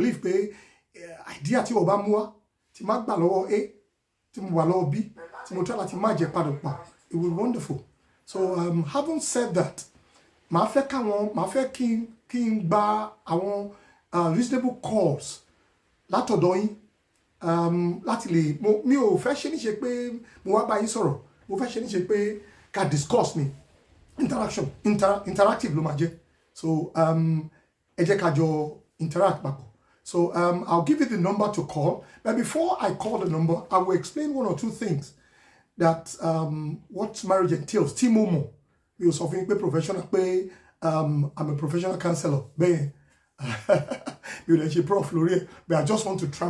believe pé idea tí o bá mú wá tí má gbà lọ́wọ́ A tí mo wà lọ́wọ́ B tí mo try láti má jẹ padà pa, it will be wonderful. So having said that, màá fẹ́ kí n gba àwọn reasonable calls látọ̀dọ̀ yín láti lè mi ò fẹ́ ṣe níṣe pé mo wá bá yín sọ̀rọ̀, mo fẹ́ ṣe níṣe pé ká discuss ni interactive ló máa jẹ́. So ẹ jẹ́ ká jọ interact papọ̀. So I'll give you the number to call, but before I call the number, I will explain one or two things that what marriage entails. Tí mo mọ̀, mi ò sọ fún yín pé professional pé I'm a professional counselor. Bẹ́ẹ̀ mi ò lè ṣe prof lórí ẹ̀, but I just want to try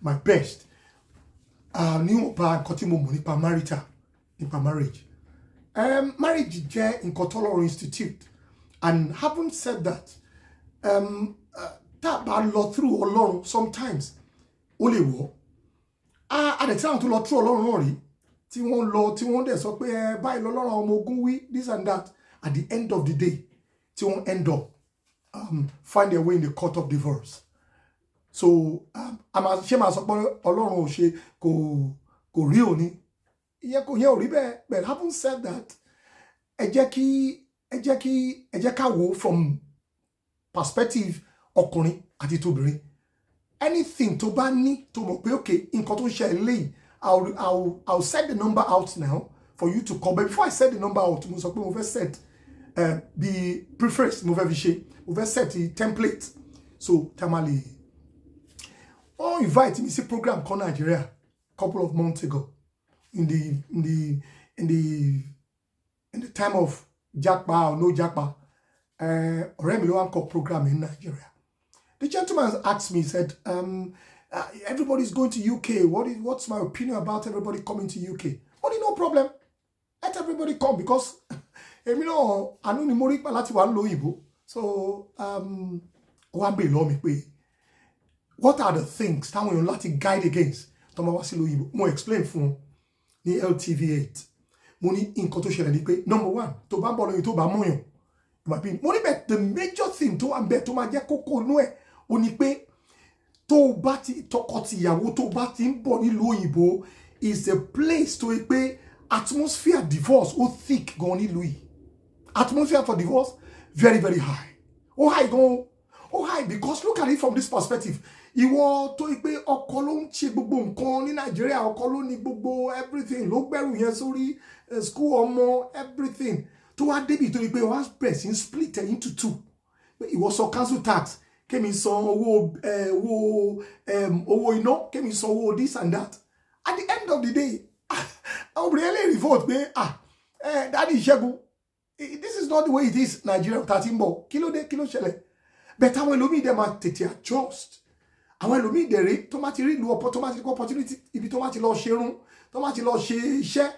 my best. Níwọ̀nba nǹkan tí mo mọ̀ nípa marriage. Marriage jẹ́ nǹkan t'Ọlọ́run institute, and having said that, tá bá lọ through Ọlọ́run sometimes ó lè wọ́. Àdẹ̀ tí àwọn tó lọ through Ọlọ́run náà rí tí wọ́n dẹ̀ sọ pé báyìí lọ́lọ́run ọmọ ogun wí this and that, at the end of the day tí wọ́n end up find their way in the court of divorce. So ṣé máa sọ pé Ọlọ́run ò ṣe kò rí òní, ìyẹn ò rí bẹ́ẹ̀. But having said that, ẹ jẹ́ ká wò from perspective ọkùnrin àti tóbìnrin. Anything tó bá ní tó mọ̀ pé okay nǹkan tó ń ṣe eléyìí, I'll set the number out now for you to call. But before I set the number out, mo sọ pé mo fẹ́ set the preference mo fẹ́ fi ṣe, mo fẹ́ set the template. So tamale invite me see program called Nigeria a couple of months ago in the time of Jackpa or no Jackpa. Ọ̀rẹ́ mi ló wá ń kọ program in Nigeria. The gentleman asked me, he said, everybody's going to UK. What's my opinion about everybody coming to UK? Only no problem. Let everybody come, because you know, I know ni mo rí pa láti wà lóyìnbó. So one bè lọ mi pé what are the things táwọn èèyàn láti guide against tó máa wá sí lóyìnbó? Mo explain fún wọn ní LTV8. Mo ní nǹkan tó ṣẹlẹ̀ ní pé number one, tó bá bọ̀ lóyìn tó bá mọ̀yàn. Mo ní bẹ́ẹ̀ the major thing tó wà ń bẹ tó máa jẹ́ kókó inú ẹ̀ ó ní pé tó bá ti tọkọtìyàwó tó bá ti ń bọ̀ nílùú òyìnbó is a place tó yẹ pé atmosphere divorce ó thick gan nílùú yìí. Atmosphere for divorce very very high. Ó high gan, ó high because look at it from this perspective. Ìwọ tó yẹ pé ọkọ ló ń ṣe gbogbo nǹkan ní Nàìjíríà, ọkọ ló ní gbogbo everything, ló gbẹrù yẹn sórí school ọmọ everything. To wá débi tó yẹ pé wọ́n bẹ̀rẹ̀ sí split into two. Ìwọ sọ council tax, kémi san owó iná, kémi san owó this and that. At the end of the day, I will really revolt pé Daddy Ṣẹ́gun, this is not the way it is Nigeria tatimbo. Kí ló dé, kí ló ṣẹlẹ̀. But àwọn ẹlòmíì dẹ̀ máa tètè adjust. Àwọn ẹlòmíì dẹ̀ rí tó máa ti rí ìlú tó máa ti kọ́ opportunity ibi tó máa ti lọ ṣerun, tó máa ti lọ ṣe iṣẹ́.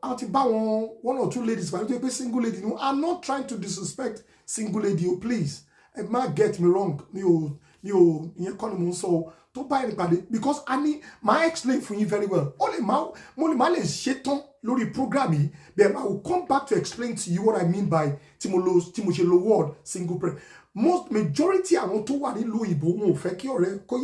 Out about one or two ladies, but I single lady. No, I'm not trying to disrespect single lady. Oh, please, it might get me wrong. You economy so to buy anybody because I need my explain for you very well. Only my sheton lori programming. Then I will come back to explain to you what I mean by Timoshelo word single parent. Most majority I want to want in Louis Bo feki or ko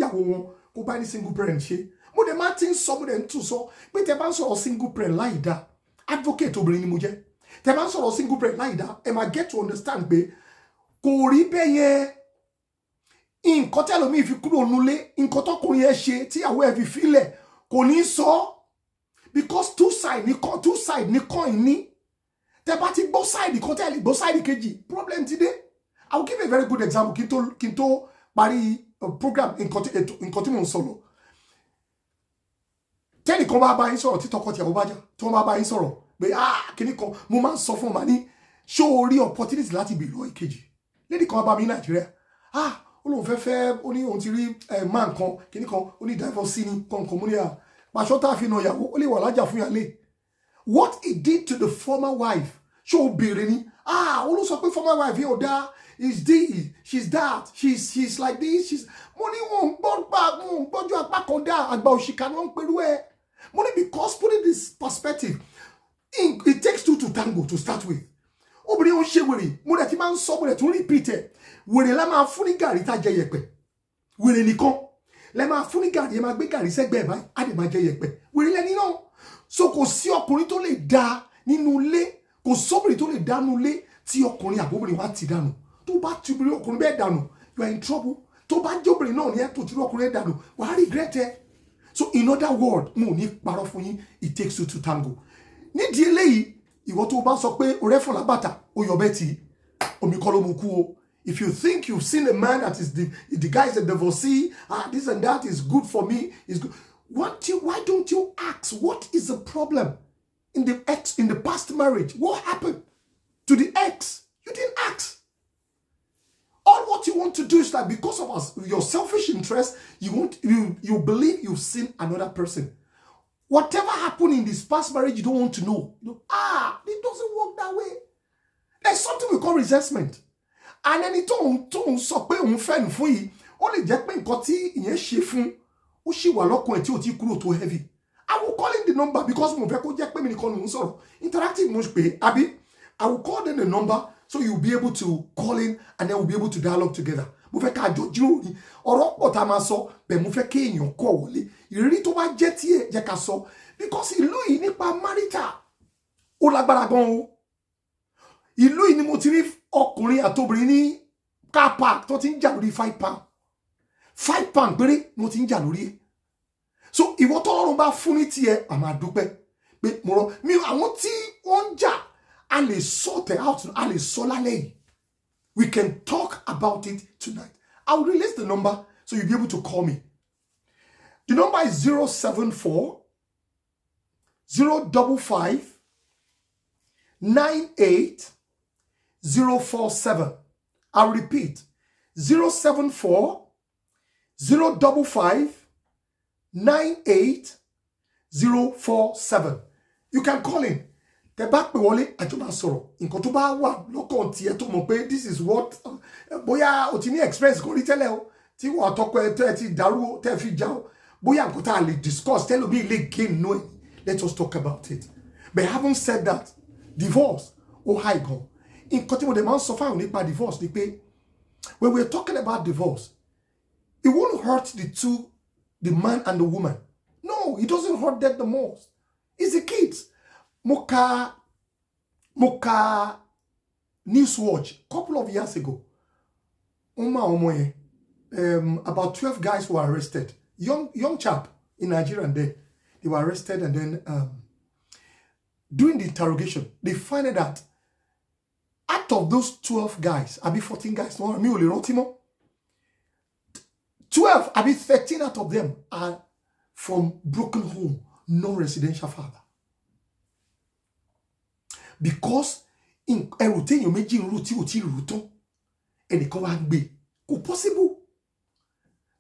buy any single parent she. Mo de Martin sọ mo de ntu sọ pé tẹ́ bá sọ̀rọ̀ single parent láì dá advocate obìnrin ni mo jẹ́. Tẹ́ bá sọ̀rọ̀ single parent láì dá ẹ máa get to understand pé kò rí bẹ́ẹ̀ yẹn. Nǹkan tẹ́ lómi fi kúrò nulé, nǹkan tọ́kùnrin yẹn ṣe tí àwọ̀ ẹ̀ fi filẹ̀ kò ní sọ because two side ni coin ni. Tẹ́ bá ti gbọ́ side kan tẹ́ lè gbọ́ side kejì, problem ti dé. I will give a very good example kí n tó parí program nǹkan tí mo ń sọ̀rọ̀. Tẹ́nì kan bá bá yín sọ̀rọ̀ tí tọkọtìyàwó bá jà tí wọ́n bá bá yín sọ̀rọ̀ pé kíní kan mo máa ń sọ fún ọmọ ní ṣó o rí opportunity láti bèèrè lọ́wọ́ ìkejì. Lady kan bá mi ní Nàìjíríà ó lóun fẹ́ ó ní òun ti rí man kan kíní kan ó ní divorce ní kankan mú ní pàṣọ tá a fi nà ìyàwó ó lè wà lájà fún ìyàlé. What he did to the former wife ṣó o bèèrè ni ó ló sọ pé former wife yóò dá is this, she's that, she's like this, she's money won't gbọ́jú apá kan dá àgbà òṣìkà ló ń pẹ̀lú ẹ̀. Money because put in this perspective, it takes two to tango to start with. Obìnrin ó ń ṣe wèrè, mo dẹ̀ ti máa ń sọ mo dẹ̀ tún repeat ẹ̀. Wèrè la máa fún ní gàrí tá jẹ yẹ̀pẹ̀. wèrè nìkan lẹ máa fún ní gàrí ẹ máa gbé gàrí sẹ́gbẹ̀ẹ́ báyìí á dẹ̀ máa jẹ yẹ̀pẹ̀ wèrè lẹ́ni náà. So kò sí ọkùnrin tó lè dá nínú ilé, kò sóbìnrin tó lè dá nínú ilé tí ọkùnrin àbóbìnrin wá ti dànù. Tó bá ti obìnrin ọkùnrin bẹ́ẹ̀ dànù, you are in trouble. Tó bá jẹ́ obìnrin náà ní ẹ̀ tó ti rí ọkùnrin dànù, wàá regret ẹ. So in other words, mo ní parọ́ fún yín, it takes two to tango. Nídìí eléyìí, ìwọ tó bá sọ pé orẹ́ fún làbàtà, ó yọ bẹ́ẹ̀ tí omi kọ́ ló mú kú o. If you think you've seen a man that is the guy is a divorcee, this and that is good for me, is good. Why don't you ask what is the problem in the past marriage? What happened to the ex? You didn't ask. All what you want to do is that because of your selfish interest, you believe you've seen another person. Whatever happened in this past marriage, you don't want to know. It doesn't work that way. There's something we call resentment. And then it don't sọ pé òun fẹ́ fún yìí, ó lè jẹ́ pé nǹkan tí ìyẹn ṣe fún ó ṣì wà lọ́kàn ẹ̀ tí ò tí kúrò tó heavy. I will call in the number because mo fẹ́ kó jẹ́ pé mi nìkan ló ń sọ̀rọ̀. Interactive mo pè àbí. I will call in the number so you'll be able to call in and then we'll be able to dialogue together. Mo fẹ́ ká jọ jíròrò ní ọ̀rọ̀ pọ̀ tá a máa sọ bẹ́ẹ̀ mo fẹ́ kí èèyàn kọ̀ wọlé. Ìrírí tó bá jẹ́ tiẹ̀ jẹ́ ká sọ because ìlú yìí nípa marital ó lágbára gan o. Ìlú yìí ni mo ti rí ọkùnrin àtobìnrin ní car park tó ti ń jà lórí £5 péré mo ti ń jà lórí ẹ̀. So ìwọ tọ́lọ́run bá fún ní tiẹ̀ a máa dúpẹ́ pé mo rọ mi àwọn tí wọ́n ń jà a lè sort it out, a lè sọ lálẹ́ yìí. We can talk about it tonight. I will release the number so you'll be able to call me. The number is 074 055 98 047. I'll repeat 074 055 98 047. You can call in. Tẹ́ bá pè wọlé àjọ máa sọ̀rọ̀. Nǹkan tó bá wà lọ́kàn tiẹ̀ tó mọ̀ pé this is what bóyá o ti ní experience kò rí tẹ́lẹ̀ o tí wọ́n àtọ́kọ ẹ tẹ́ ti dàrú o tẹ́ fi já o bóyá nǹkan tá a lè discuss tẹ́lẹ̀ bí ilé gain no ẹ̀. Let us talk about it. But having said that, divorce ó high gan. Nǹkan tí mo dẹ̀ máa ń sọ fáwọn nípa divorce ni pé when we're talking about divorce, it won't hurt the man and the woman. No, it doesn't hurt them the most. It's the kids. Moka Newswatch couple of years ago. About 12 guys were arrested. Young chap in Nigeria there. They were arrested and then during the interrogation, they find out that out of those 12 guys, 14 guys, 12, 13 out of them are from broken home, non-residential father. Because in everything you make in routine, and the cover be possible.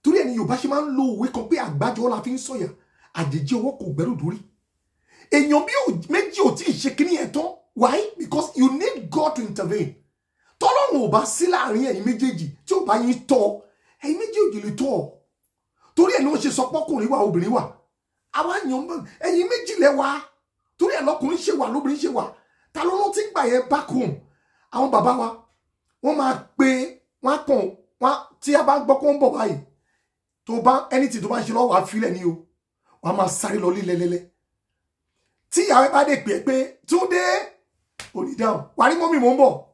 Today, any you bash man low, we compare a badge all laughing soya, and the Joe Beruduri. And your make your tea shaking at all. Why? Because you need God to intervene. Tolong basila rien immediately. To buy it tall, and immediately tall. Today, no, she support Kuriwa Obriwa. I want young and immediately wa. Today, no Kunisha, Lubrisha. Talon think by a back home. Our Babawa. One mark pay, one pon, one tea about Bocon Bobai. To ban anything to buy you, I feel and you. One must say lolly lele. See how I pay today. Hold it down. Why mommy mombo?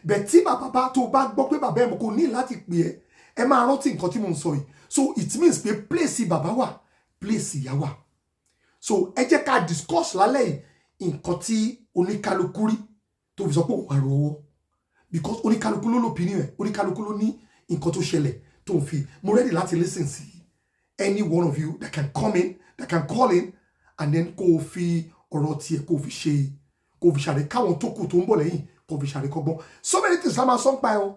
Betty Baba to back Bokwe Babem ko ni lati pe e ma rántí nǹkan tí mo ń sọ yìí. So it means pé place baba wa, place ìyá wa. So ẹ jẹ́ ká discuss lálẹ́ yìí nǹkan tí oníkálukú rí tó fi sọ pé wà rọ́wọ́. Because oníkálukú ló l'opinion ẹ̀, oníkálukú ló ní nǹkan tó ṣẹlẹ̀ tó ń fi. Mo ready láti listen sí any one of you that can come in, that can call in and then kó fi ọ̀rọ̀ tiẹ̀ kó fi ṣe kó fi ṣàrẹ káwọn tó kù tó ń bọ̀ lẹ́yìn kó fi ṣàrẹ kọ́gbọ́n. So many things la máa sọ nípa ẹ̀ o.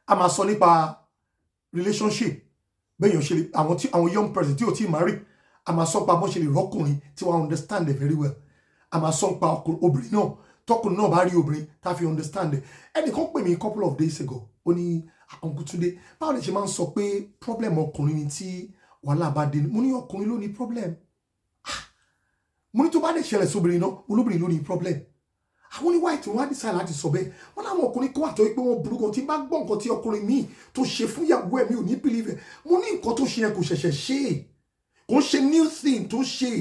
A máa sọ nípa relationship bẹ́yàn ṣe lè àwọn young person tí ò tí marry. A máa sọ nípa bọ́n ṣe lè rọ́kùnrin tí wọ́n understand it very well. A máa sọ nípa obìnrin náà tọkùnrin náà bá rí obìnrin tá fi understand it. Ẹnìkan pè mí a couple of days ago ó ní Uncle Tunde báwo lè ṣe máa ń sọ pé problem ọkùnrin ni tí wàhálà bá dé. Mo ní ọkùnrin ló ní problem. Mo ní tó bá lè ṣẹlẹ̀ sóbìnrin náà olóbìnrin ló ní problem. àwọn oníwà ètò wọn á decide láti sọ bẹ́ẹ̀ wọn láwọn ọkùnrin kan àtọ́ pé wọ́n burú kan tí bá gbọ́ nǹkan tí ọkùnrin míì tó ṣe fún ìyàwó ẹ̀ mi ò ní believe ẹ̀ mo ní nǹkan tó ṣe yẹn kò ṣẹ̀ṣẹ̀ ṣe kò ń ṣe new thing tó ṣe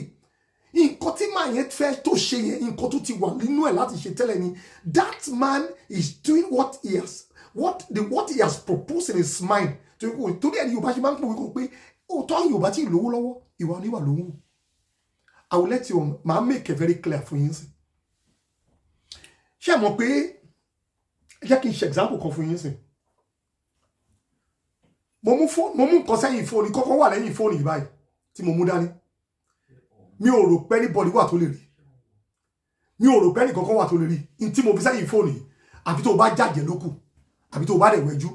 nǹkan tí màá yẹn fẹ́ tó ṣe yẹn nǹkan tó ti wà nínú ẹ̀ láti ṣe tẹ́lẹ̀ ni that man is doing what he has proposed in his mind torí ẹni Yorùbá ṣe máa ń pè wípé pé òótọ́ Yorùbá tí ì lówó lọ́wọ́ ìwà oníwà ló ń wù. I will let you máa make it very clear fún yín sí. Ṣé mọ̀ pé jẹ́ kí n ṣe example kan fún yín sí. Mo mú nǹkan sẹ́yìn fóònù kọ́kọ́ wà lẹ́yìn fóònù yìí báyìí tí mo mú dání. Mi ò rò pé anybody wà tó lè rí. Mi ò rò pé ẹnì kankan wà tó lè rí. N tí mo fi sẹ́yìn fóònù yìí àbí tó bá jàjẹ́ lókù àbí tó bá dẹ̀ wẹ́jú.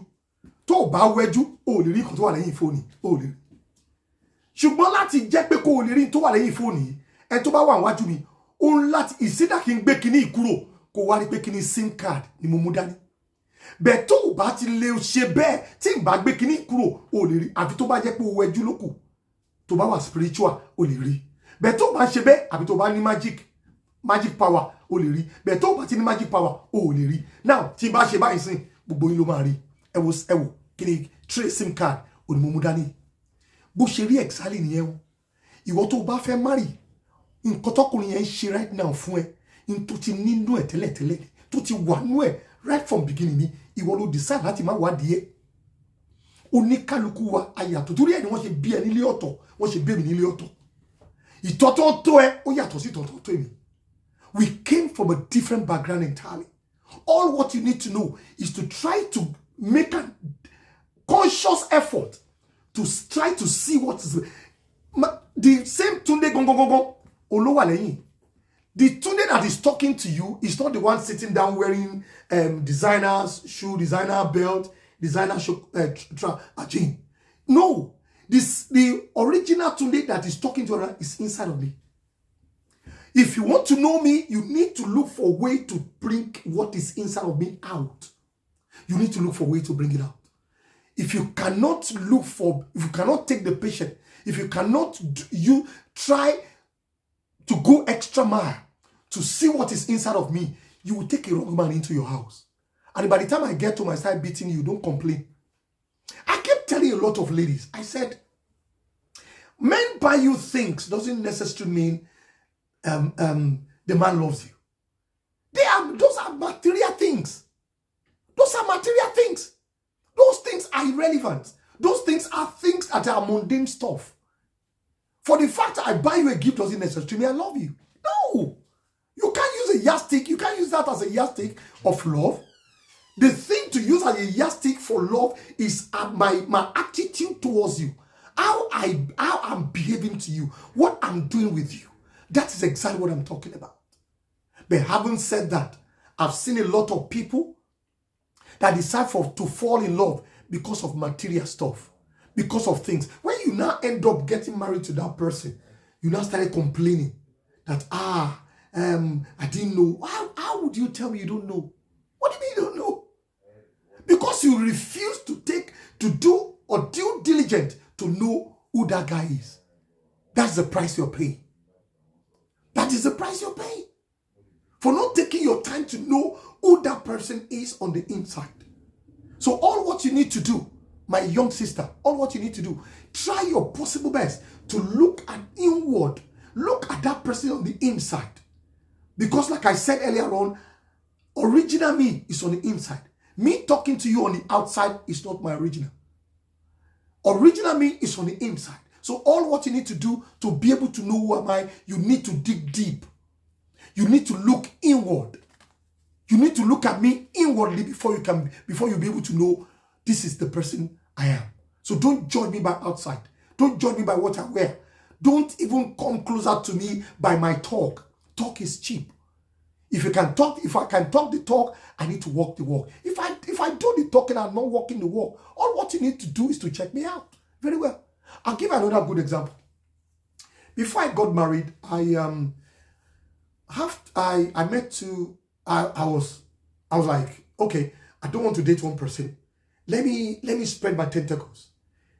Tó bá wẹ́jú o lè rí nǹkan tó wà lẹ́yìn fóònù o lè rí. Ṣùgbọ́n láti jẹ́ pé kó o lè rí tó wà lẹ́yìn fóònù yìí ẹ tó bá wà níwájú mi ó ń láti ìsídà kí n gbé kinní ìkúrò kó wá rí pé kinní sim card ni mo mú dání. Bẹ́ẹ̀ tó o bá ti lè ṣe bẹ́ẹ̀ tí n bá gbé kinní ìkúrò o lè rí àfi tó bá jẹ́ pé o wẹ́jú lókù tó bá wà spiritual o lè rí. Bẹ́ẹ̀ tó o bá ṣe bẹ́ẹ̀ àbí tó o bá ní magic power o lè rí. Bẹ́ẹ̀ tó o bá ti ní magic power o lè rí. Now tí n bá ṣe báyìí sìn gbogbo yín ló máa rí. Ẹ wò kinní tray sim card o ní mo mú dání. Bó ṣe rí exactly nìyẹn o. Ìwọ tó o bá fẹ́ marry nǹkan tọkùnrin yẹn ń ṣe right now fún ẹ n tó ti nínú ẹ tẹ́lẹ̀tẹ́lẹ̀ tó ti wà nú ẹ right from beginning ni ìwọ ló decide láti má wádìí ẹ. Oníkálukú wa ayàtọ̀ torí ẹ ni wọ́n ṣe bí ẹ nílé ọ̀tọ̀ wọ́n ṣe bí èmi nílé ọ̀tọ̀. Ìtọ́ tó tó ẹ ó yàtọ̀ sí ìtọ́ tó tó èmi. We came from a different background entirely. All what you need to know is to try to make a conscious effort to try to see what is the same Tunde gongongongon Olowa lẹ́yìn. The Tunde that is talking to you is not the one sitting down wearing designer shoe, designer belt, designer jean. No, the original Tunde that is talking to her is inside of me. If you want to know me, you need to look for a way to bring what is inside of me out. You need to look for a way to bring it out. If you cannot take the patient, if you cannot, you try to go extra mile to see what is inside of me, you will take a wrong man into your house. And by the time I get home, I start beating you, don't complain. I kept telling a lot of ladies, I said, men buy you things doesn't necessarily mean the man loves you. Those are material things. Those are material things. Those things are irrelevant. Those things are things that are mundane stuff. For the fact that I buy you a gift doesn't necessarily mean I love you. No. You can't use a yardstick. You can't use that as a yardstick of love. The thing to use as a yardstick for love is my attitude towards you. How I'm behaving to you. What I'm doing with you. That is exactly what I'm talking about. But having said that, I've seen a lot of people that decide to fall in love because of material stuff, because of things. When you now end up getting married to that person, you now started complaining that, I didn't know. How would you tell me you don't know? What do you mean you don't know? Because you refuse to do due diligence to know who that guy is. That's the price you're paying. That is the price you're paying. For not taking your time to know who that person is on the inside. So all what you need to do, my young sister, all what you need to do, try your possible best to look at inward. Look at that person on the inside. Because like I said earlier on, original me is on the inside. Me talking to you on the outside is not my original. Original me is on the inside. So all what you need to do to be able to know who am I, you need to dig deep. You need to look inward. You need to look at me inwardly before you be able to know this is the person I am. So don't judge me by outside. Don't judge me by what I wear. Don't even come closer to me by my talk. Talk is cheap. If I can talk the talk, I need to walk the walk. If I do the talking and I'm not walking the walk, all what you need to do is to check me out. Very well. I'll give another good example. Before I got married, I was like, okay, I don't want to date one person. Let me spread my tentacles.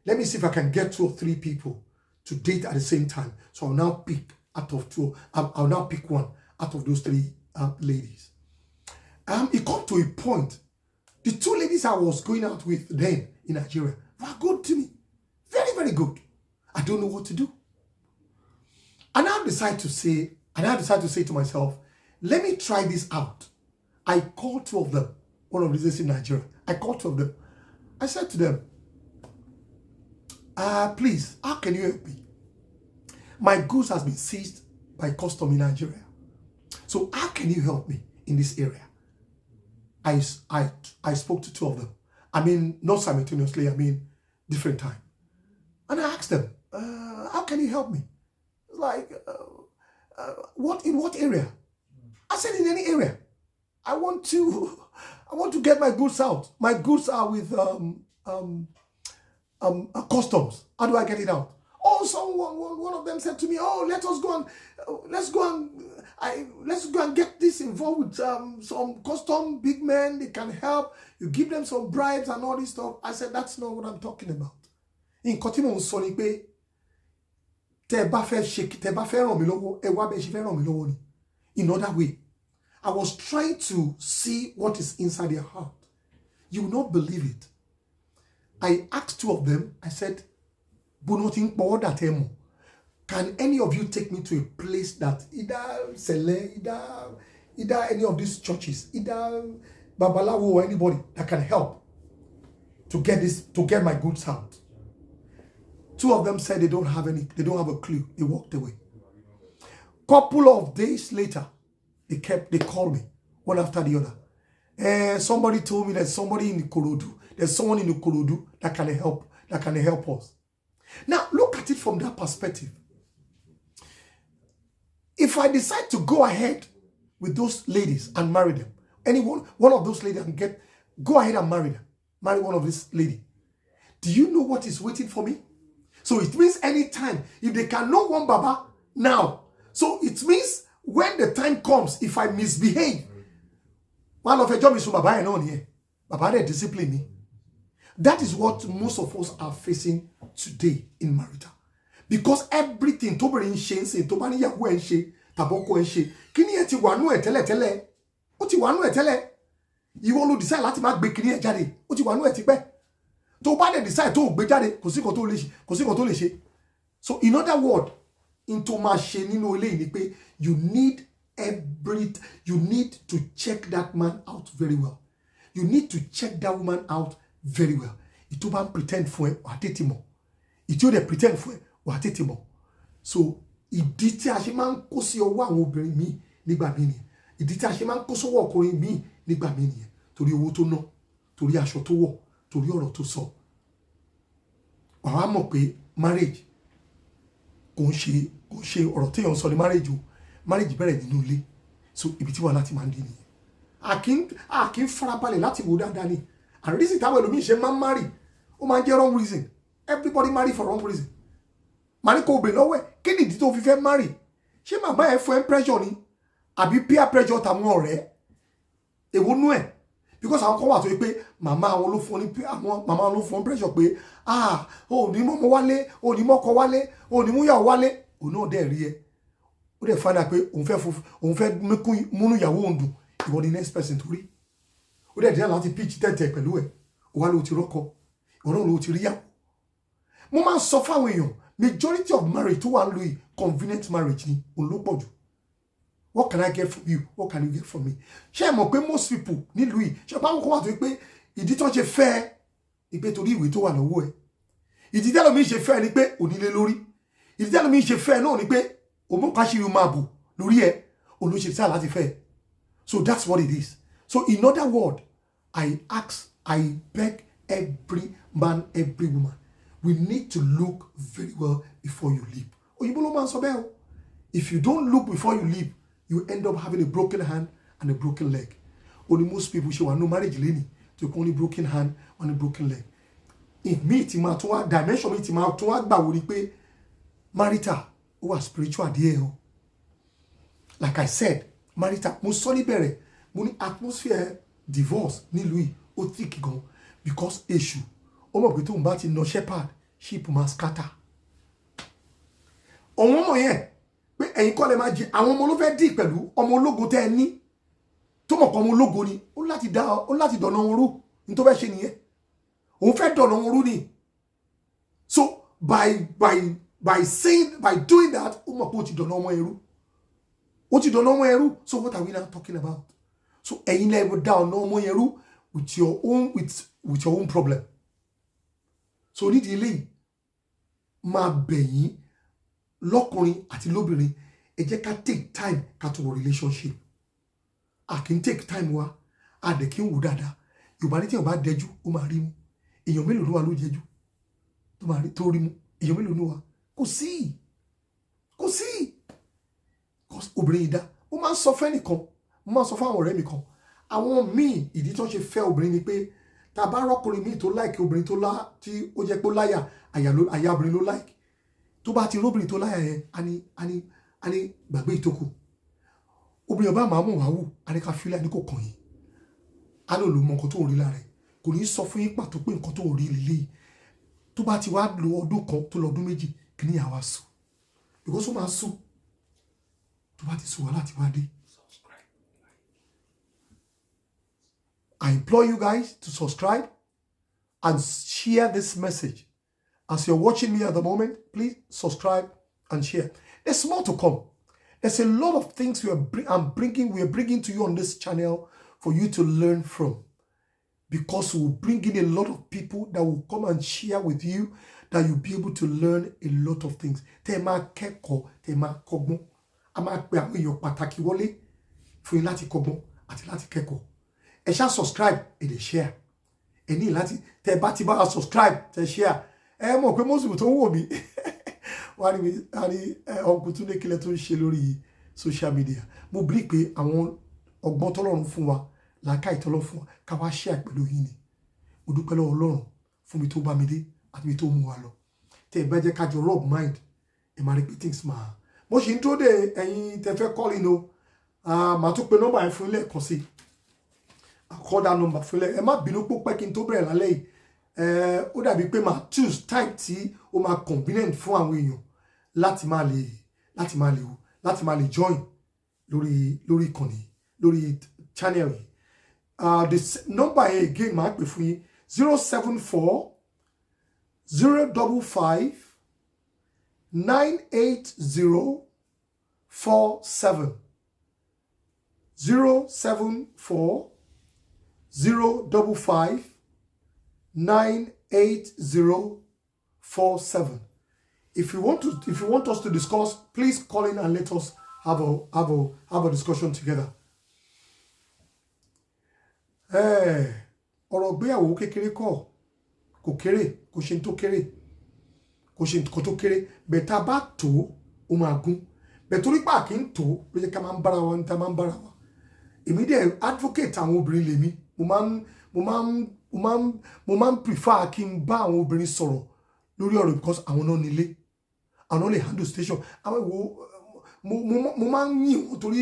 Let me see if I can get 2 or 3 people to date at the same time. So I'll now pick out of 2. I'll now pick one out of those 3 ladies. It come to a point. The two ladies I was going out with then in Nigeria were good to me. Very, very good. I don't know what to do. And I decided to say to myself, let me try this out. I called two of them, one of these in Nigeria. I called two of them. I said to them, please, how can you help me? My goods has been seized by custom in Nigeria. So how can you help me in this area? I spoke to two of them. I mean, not simultaneously, I mean, different time. And I asked them, how can you help me? Like, in what area? I said, in any area. I want to get my goods out. My goods are with customs. How do I get it out? Oh, one of them said to me, oh, let's go and get this involved with some custom big men. They can help. You give them some bribes and all this stuff. I said, that's not what I'm talking about. In Kotimo Sonic Bay, in other way, I was trying to see what is inside their heart. You will not believe it. I asked two of them, I said, can any of you take me to a place that either any of these churches, either Babalawo or anybody that can help to get my goods out? Two of them said they don't have a clue. They walked away. Couple of days later, they called me one after the other. Somebody told me there's somebody in Ikorodu. There's someone in Ikorodu that can help us. Now, look at it from that perspective. If I decide to go ahead with those ladies and marry them, one of those ladies and go ahead and marry one of these ladies, do you know what is waiting for me? So it means anytime, if they can know one Baba now, so it means when the time comes, if I misbehave, one of a job is Baba and on here, Baba they discipline me. That is what most of us are facing today in marital. Because everything to bring shame, to bring yahu and she, taboko and she, kini eti wanu tele. Oti wanu tele. You want to decide lati mak be kini jade. Oti wanu etipe. To ba de decide to gbe jade, kò sí nǹkan tó lè ṣe. So in other words, into ma ṣe nínú ilé ni pé you need to check that man out very well. You need to check that woman out very well. Ito ban pretend fún ẹ wá tètè mọ̀. Ito de pretend fún ẹ wá tètè mọ̀. So ìdí tí a ṣe máa ń kó sí ọwọ́ àwọn obìnrin mi nígbà mi nìyẹn. Ìdí tí a ṣe máa ń kó sọ́wọ́ ọkùnrin mi nígbà mi nìyẹn. Torí owó tó ná, torí aṣọ tó wọ̀, torí ọ̀rọ̀ tó sọ. Wàá mọ̀ pé marriage kò ń ṣe ọ̀rọ̀ téèyàn sọ ní marriage o. Marriage bẹ̀rẹ̀ nínú ilé. So ibi tí wàhálà ti máa ń dé nìyẹn. A kì í farabalẹ̀ láti wo dáadáa ni. And reason táwọn ẹlòmíì ṣe máa ń marry, ó máa ń jẹ́ wrong reason. Everybody marry for wrong reason. Màá ní kò bèrè lọ́wọ́ ẹ̀, kí ni ìdí tó fi fẹ́ marry? Ṣé màmá ẹ̀ fún ẹ pressure ni? Àbí peer pressure tàwọn ọ̀rẹ́? Èwo nú ẹ̀? Because àwọn kan wà tó yẹ pé màmá wọn ló fún pressure pé ò ní mọ́mọ́ wálé, ò ní mọ́kọ wálé, ò ní múyàwó wálé. Òun náà dẹ̀ rí ẹ. Ó dẹ̀ find out pé òun fẹ́ múnú ìyàwó òun dùn. Ìwọ ni next person tó rí. Ó dẹ̀ díẹ̀ láti pitch tẹ̀tẹ̀ pẹ̀lú ẹ̀. Ó wá ló ti rọ́kọ. Ìwọ náà ló ti rí yàwó. Mo máa ń sọ fáwọn èèyàn, majority of marriage tó wà ń lò yìí convenient marriage ni òun ló pọ̀ jù. What can I get from you? What can you get from me? Ṣé ẹ mọ̀ pé most people nílùú yìí ṣe báwọn kan wà tó yẹ pé ìdí tó ṣe fẹ́ ni pé torí ìwé tó wà lọ́wọ́ ẹ̀. Ìdí tẹ́lẹ̀ mi ṣe fẹ́ ni pé onílé lórí. Ìdí tẹ́lẹ̀ mi ṣe fẹ́ náà ni pé òmùkàṣírí máa bò lórí ẹ̀ olóṣèlú sáà láti fẹ́. So that's what it is. So in other words, I beg every man, every woman, we need to look very well before you leave. Òyìnbó ló máa ń sọ bẹ́ẹ̀ o. If you don't look before you leave, you end up having a broken hand and a broken leg. Only most people show no marriage lady to only broken hand and a broken leg. If me tima to dimension me tima to gba wo ni pé marital or spiritual there. Like I said, marital mo sọ ní bẹ̀rẹ̀ mo ní atmosphere divorce ní Louis ó thick gan because issue ó mọ̀ pé tó ń bá ti no shepherd sheep ma scatter. Òun mọ̀ yẹn pé ẹ̀yin kọ́ lè máa jẹ àwọn ọmọ ló fẹ́ dì pẹ̀lú ọmọ ológun tẹ́ ẹ ní. tó mọ̀ pé ọmọ ológo ni ó láti dọ̀nà wọn rú ní tó fẹ́ ṣe nìyẹn òun fẹ́ dọ̀nà wọn rú ni. So by doing that ó mọ̀ pé ó ti dọ̀nà ọmọ ẹrú ó ti dọ̀nà ọmọ ẹrú. So what are we now talking about? So ẹ̀yin náà ẹ dá ọ̀nà ọmọ ẹrú with your own problem. So nídìí eléyìí máa bẹ̀yìn lọ́kùnrin àti lóbìnrin ẹ jẹ́ ká take time ká tó wọ relationship. A kì í take time wa a dẹ̀ kí ń wò dáadáa. Yorùbá ní tí èèyàn bá dẹjú ó máa rí mú. Èèyàn mélòó ló wà ló jẹjú tó rí mú? Èèyàn mélòó ló wà? Kò sí. Obìnrin yìí dá ó máa ń sọ fẹ́ nìkan mo máa ń sọ fún àwọn ọ̀rẹ́ mi kan àwọn míì ìdí tó ń ṣe fẹ́ obìnrin ni pé tá a bá rọ́kùnrin míì tó láìkì obìnrin tí ó jẹ́ pé ó láyà àyà obìnrin ló láìkì tó bá ti róbìnrin tó láyà yẹn a ní gbàgbé ìtókù obìnrin ọba máa mọ̀ wá wù a ní ká fílẹ̀ ní kò kàn yín a ní olùmọ nǹkan tó ń rí lára ẹ̀ kò ní sọ fún yín pàtó pé nǹkan tó ń rí lélẹ́yìí tó bá ti wá lo ọdún kan tó lọ ọdún méjì kí ni àwa sùn because ó máa sùn tó bá ti sùn wá láti wá dé. I implore you guys to subscribe and share this message. As you're watching me at the moment, please subscribe and share. There's more to come. There's a lot of things we are bringing to you on this channel for you to learn from. Because we'll bring in a lot of people that will come and share with you that you'll be able to learn a lot of things. Tema keko, tema kogbon. Ama pe àwọn èèyàn pàtàkì wọlé fún yín láti kọ́gbọ́n àti láti kẹ́kọ̀ọ́. Ẹ ṣá subscribe ẹ dẹ̀ share. Ẹ ní láti tẹ́ bá ti bá subscribe tẹ́ share. Ẹ mọ̀ pé mọ́sùlùmí tó ń wò mí. Wọ́n ní ọkùnrin tún ní kílẹ̀ tó ń ṣe lórí social media. Mo believe pé àwọn ọgbọ́n tọ́lọ́run fún wa làákàyè tọ́lọ́run fún wa ká wá share pẹ̀lú yín ni. Mo dúpẹ́ lọ́wọ́ Ọlọ́run fún mi tó bá mi dé àti mi tó mú wa lọ. Tẹ́ ẹ bá jẹ́ ká jọ rub mind ẹ máa rí pé things máa mo ṣì ń tó dé ẹ̀yin tẹ́ fẹ́ call in o màá tún pe nọ́mbà yẹn fún ilé ẹ̀kan sí call that number fún ilé ẹ má bínú pé kí n tó bẹ̀rẹ̀ lálẹ́ yìí ó dàbí pé màá choose time tí ó máa convenient fún àwọn èèyàn láti máa lè join lórí ìkànnì lórí channel yìí the number yẹn again màá pè fún yín 074 055 98047 074 055 98047. If you want us to discuss, please call in and let us have a discussion together. Ọ̀rọ̀ ìgbéyàwó kékeré kò kéré kò ṣe tó kéré kò ṣe nǹkan tó kéré bẹ́ẹ̀ tá a bá tó ó máa gún bẹ́ẹ̀ torí pé kí n tó ló jẹ́ ká máa ń bára wa níta máa ń bára wa èmi dẹ̀ advocate àwọn obìnrin lèmi mo máa ń prefer kí n bá àwọn obìnrin sọ̀rọ̀ lórí ọ̀rọ̀ because àwọn náà nílé àwọn náà lè handle station àwọn ìwò mo máa ń yìn wọ́n torí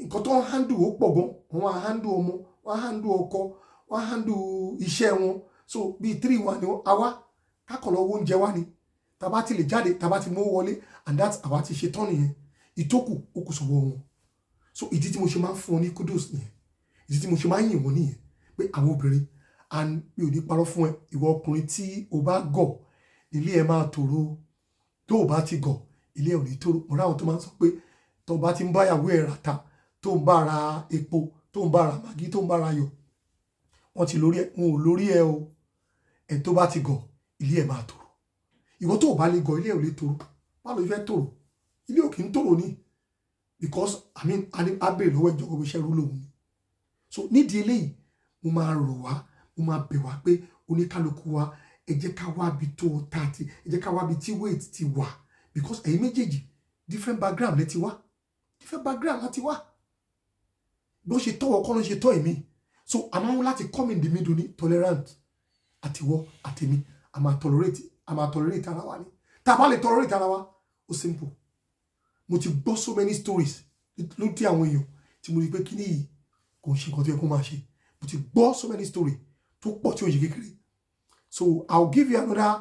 nǹkan tó ń handle ó pọ̀ gan wọ́n á handle ọmọ wọ́n á handle ọkọ wọ́n á handle iṣẹ́ wọn so bíi 3 wa ni àwa kákọ̀lọ́ owó oúnjẹ wa ni tàbá ti lè jáde tàbá ti mú wọlé and that àwa ti ṣe tán nìyẹn ìtókù ó kù sọ́wọ́ wọn so ìdí tí mo ṣe máa ń fún wọn ní kudos nìyẹn ìdí tí mo ṣe máa ń yìn wọ́n nìyẹn pé àwọn obìnrin and mi ò ní parọ́ fún ẹ ìwọ ọkùnrin tí o bá gọ̀ ilé ẹ máa tòrò tó o bá ti gọ̀ ilé ẹ ò ní tòrò mo ráwọn tó máa ń sọ pé tó o bá ti ń bá ìyàwó ẹ rà ta tó ń bá ra epo tó ń bá ra màgí tó ń bá ra yọ̀ wọ́n ti lórí ẹ wọn ò lórí ẹ o ẹ tó bá ti gọ̀ ilé ẹ máa tòrò ìwọ tó bá lè gọ̀ ilé ò lè tòrò má ló fẹ́ tòrò ilé ò kì í tòrò ní because I mean a bèrè lọ́wọ́ ìjọba iṣẹ́ rú lòun ni so nídìí eléyìí mo máa rọ̀ wá mo máa bẹ̀ wá pé oníkálukú wa ẹ jẹ́ ká wá bi tó 30 ẹ jẹ́ ká wá bi tí weight ti wà because ẹ̀yin méjèèjì different background lẹ ti wá different background láti wá bó ṣe tọ́wọ́ kọ́ ló ṣe tọ́ èmi so a máa ń láti come in the middle ní tolerant àtiwọ́ àtèmi a máa tolerate ara wa ni tá a bá lè tolerate ara wa ó simple mo ti gbọ́ so many stories ló tí àwọn èèyàn tí mo rí pé kíní yìí kò ń ṣe nǹkan tó yẹ kó máa ṣe mo ti gbọ́ so many stories tó pọ̀ tí ó ṣe kékeré so I'll give you another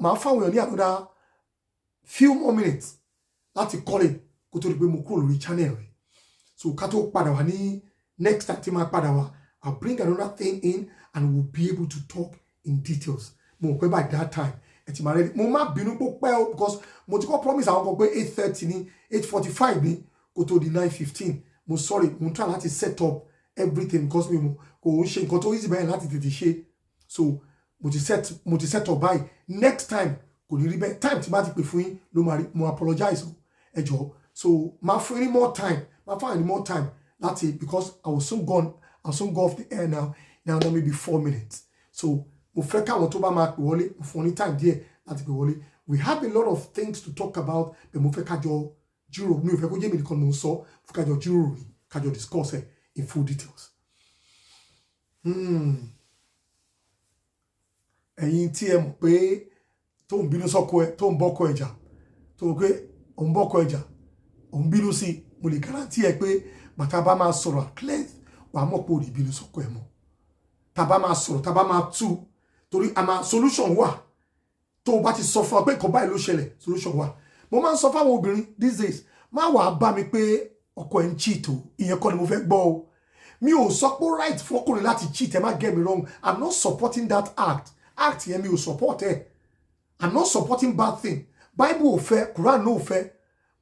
máa fáwọn èèyàn ní another few more minutes láti call in kó tó di pé mo kúrò lórí channel rẹ̀ so ká tó padà wá ní next time I'll bring another thing in and we'll be able to talk in details. Mo pe by that time mo ma bínú pé because mo ti ko promise àwọn kan pé 8:30 ni 8:45 ni kó tó di 9:15. Mo sorry, mo try láti set up everything because mi mo kò ṣe nǹkan tó easy bẹ́ẹ̀ láti tètè ṣe. So mo ti set up by next time kò ní rí bẹ́ẹ̀. Time tí ma ti pè fún yín ló ma rí. Mo apologize ẹ jọ̀ọ́. So ma fún yín more time. Ma fún yín more time láti because I'll soon go off the air now maybe 4 minutes. So mo fẹ́ káwọn tó bá máa pè wọlé mo fún ní time díẹ̀ láti pè wọlé. We have a lot of things to talk about, but mo fẹ́ kájọ jíròrò. Mi ò fẹ́ kó jẹ́ mi nìkan mo ń sọ, fún kájọ jíròrò ni, kájọ discuss in full details. Ẹ̀yin tí ẹ mọ̀ pé tó ń bínú sọ́kọ ẹ, tó ń bọ́kọ ẹjà, tó ń pé ó ń bọ́kọ ẹjà, ó ń bínú sí, mo lè guarantee ẹ pé bàtà bá máa sọ̀rọ̀ at length wàá mọ̀ pé ò ní bínú sọ́kọ ẹ mọ́. Tá bá máa sọ̀rọ̀, tá bá máa tú, torí solution wà. Tó bá ti sọ fún wa pé nǹkan báyìí ló ṣẹlẹ̀, solution wà. Mo máa ń sọ fáwọn obìnrin these days, má wàá bá mi pé ọkọ ẹ̀ ń cheat o, ìyẹn kọ́ ni mo fẹ́ gbọ́ o. Mi ò sọ pé right fún ọkùnrin láti cheat, ẹ má get me wrong. I'm not supporting that act. Act yẹn mi ò support ẹ. I'm not supporting bad thing. Bible ò fẹ́, Quran no ò fẹ́.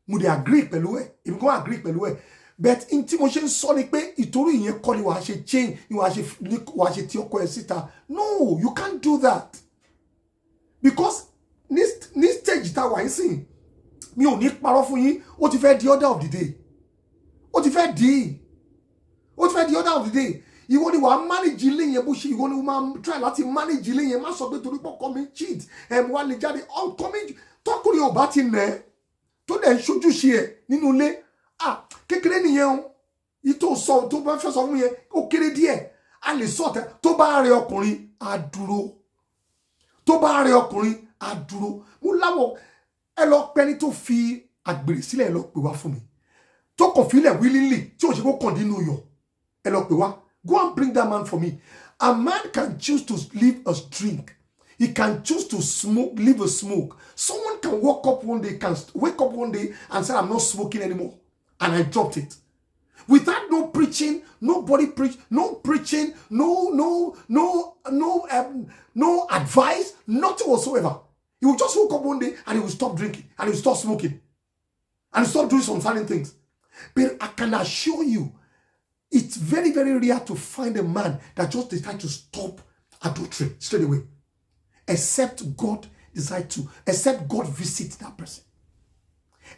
Mo dey agree pẹ̀lú ẹ, èmi kò agree pẹ̀lú ẹ. But in tí mo ṣe ń sọ ni pé ìtorí ìyẹn kọ́ ni wàá ṣe change, ni wàá ṣe ti ọkọ ẹ síta. No, you can't do that. Because ní stage tá wà nísìn, mi ò ní parọ́ fún yín, ó ti fẹ́ di order of the day. Ó ti fẹ́ di order of the day. Ìwọ ni wàá manage ilé yẹn bó ṣe, ìwọ ni wàá máa try láti manage ilé yẹn. Má sọ pé torí pé ọkọ mi cheat, wà lè jáde. Ọkọ mi tọkùnrin ò bá ti nẹ̀ tó dẹ̀ ń ṣojúṣe ẹ̀ nínú ilé. Kékeré nìyẹn o. Ìtò sọ tó bá fẹ́ sọ fún yẹn ó kéré díẹ̀. A lè sọ tẹ tó bá rẹ ọkùnrin á dúró. Tó bá rẹ ọkùnrin á dúró. Mo láwọ ẹ lọ pẹni tó fi àgbèrè sílẹ̀ lọ pè wá fún mi. Tó kàn fílẹ̀ willingly tí ò ṣe kó kàn nínú yọ. Ẹ lọ pè wá. Go and bring that man for me. A man can choose to leave a drink. He can choose to smoke, leave a smoke. Someone can wake up one day and say, I'm not smoking anymore. And I dropped it. Without no preaching, nobody preach, no preaching, no advice, nothing whatsoever. He will just wake up one day and he will stop drinking and he will stop smoking and stop doing some certain things. But I can assure you, it's very, very rare to find a man that just decides to stop adultery straight away. Except God visit that person.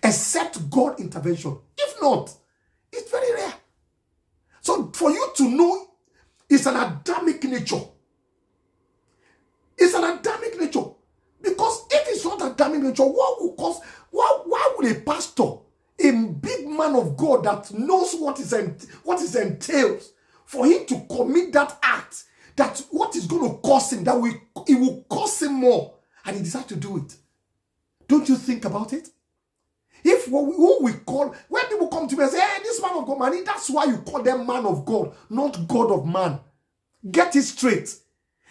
Except God intervention. If not, it's very rare. So for you to know, it's an Adamic nature. It's an Adamic nature. Because if it's not Adamic nature, why would a pastor, a big man of God that knows what is entails, for him to commit that act, that what is going to cost him, it will cost him more, and he decides to do it? Don't you think about it? If who we call, when people come to me and say, hey, this man of God, man, that's why you call them man of God, not God of man. Get it straight.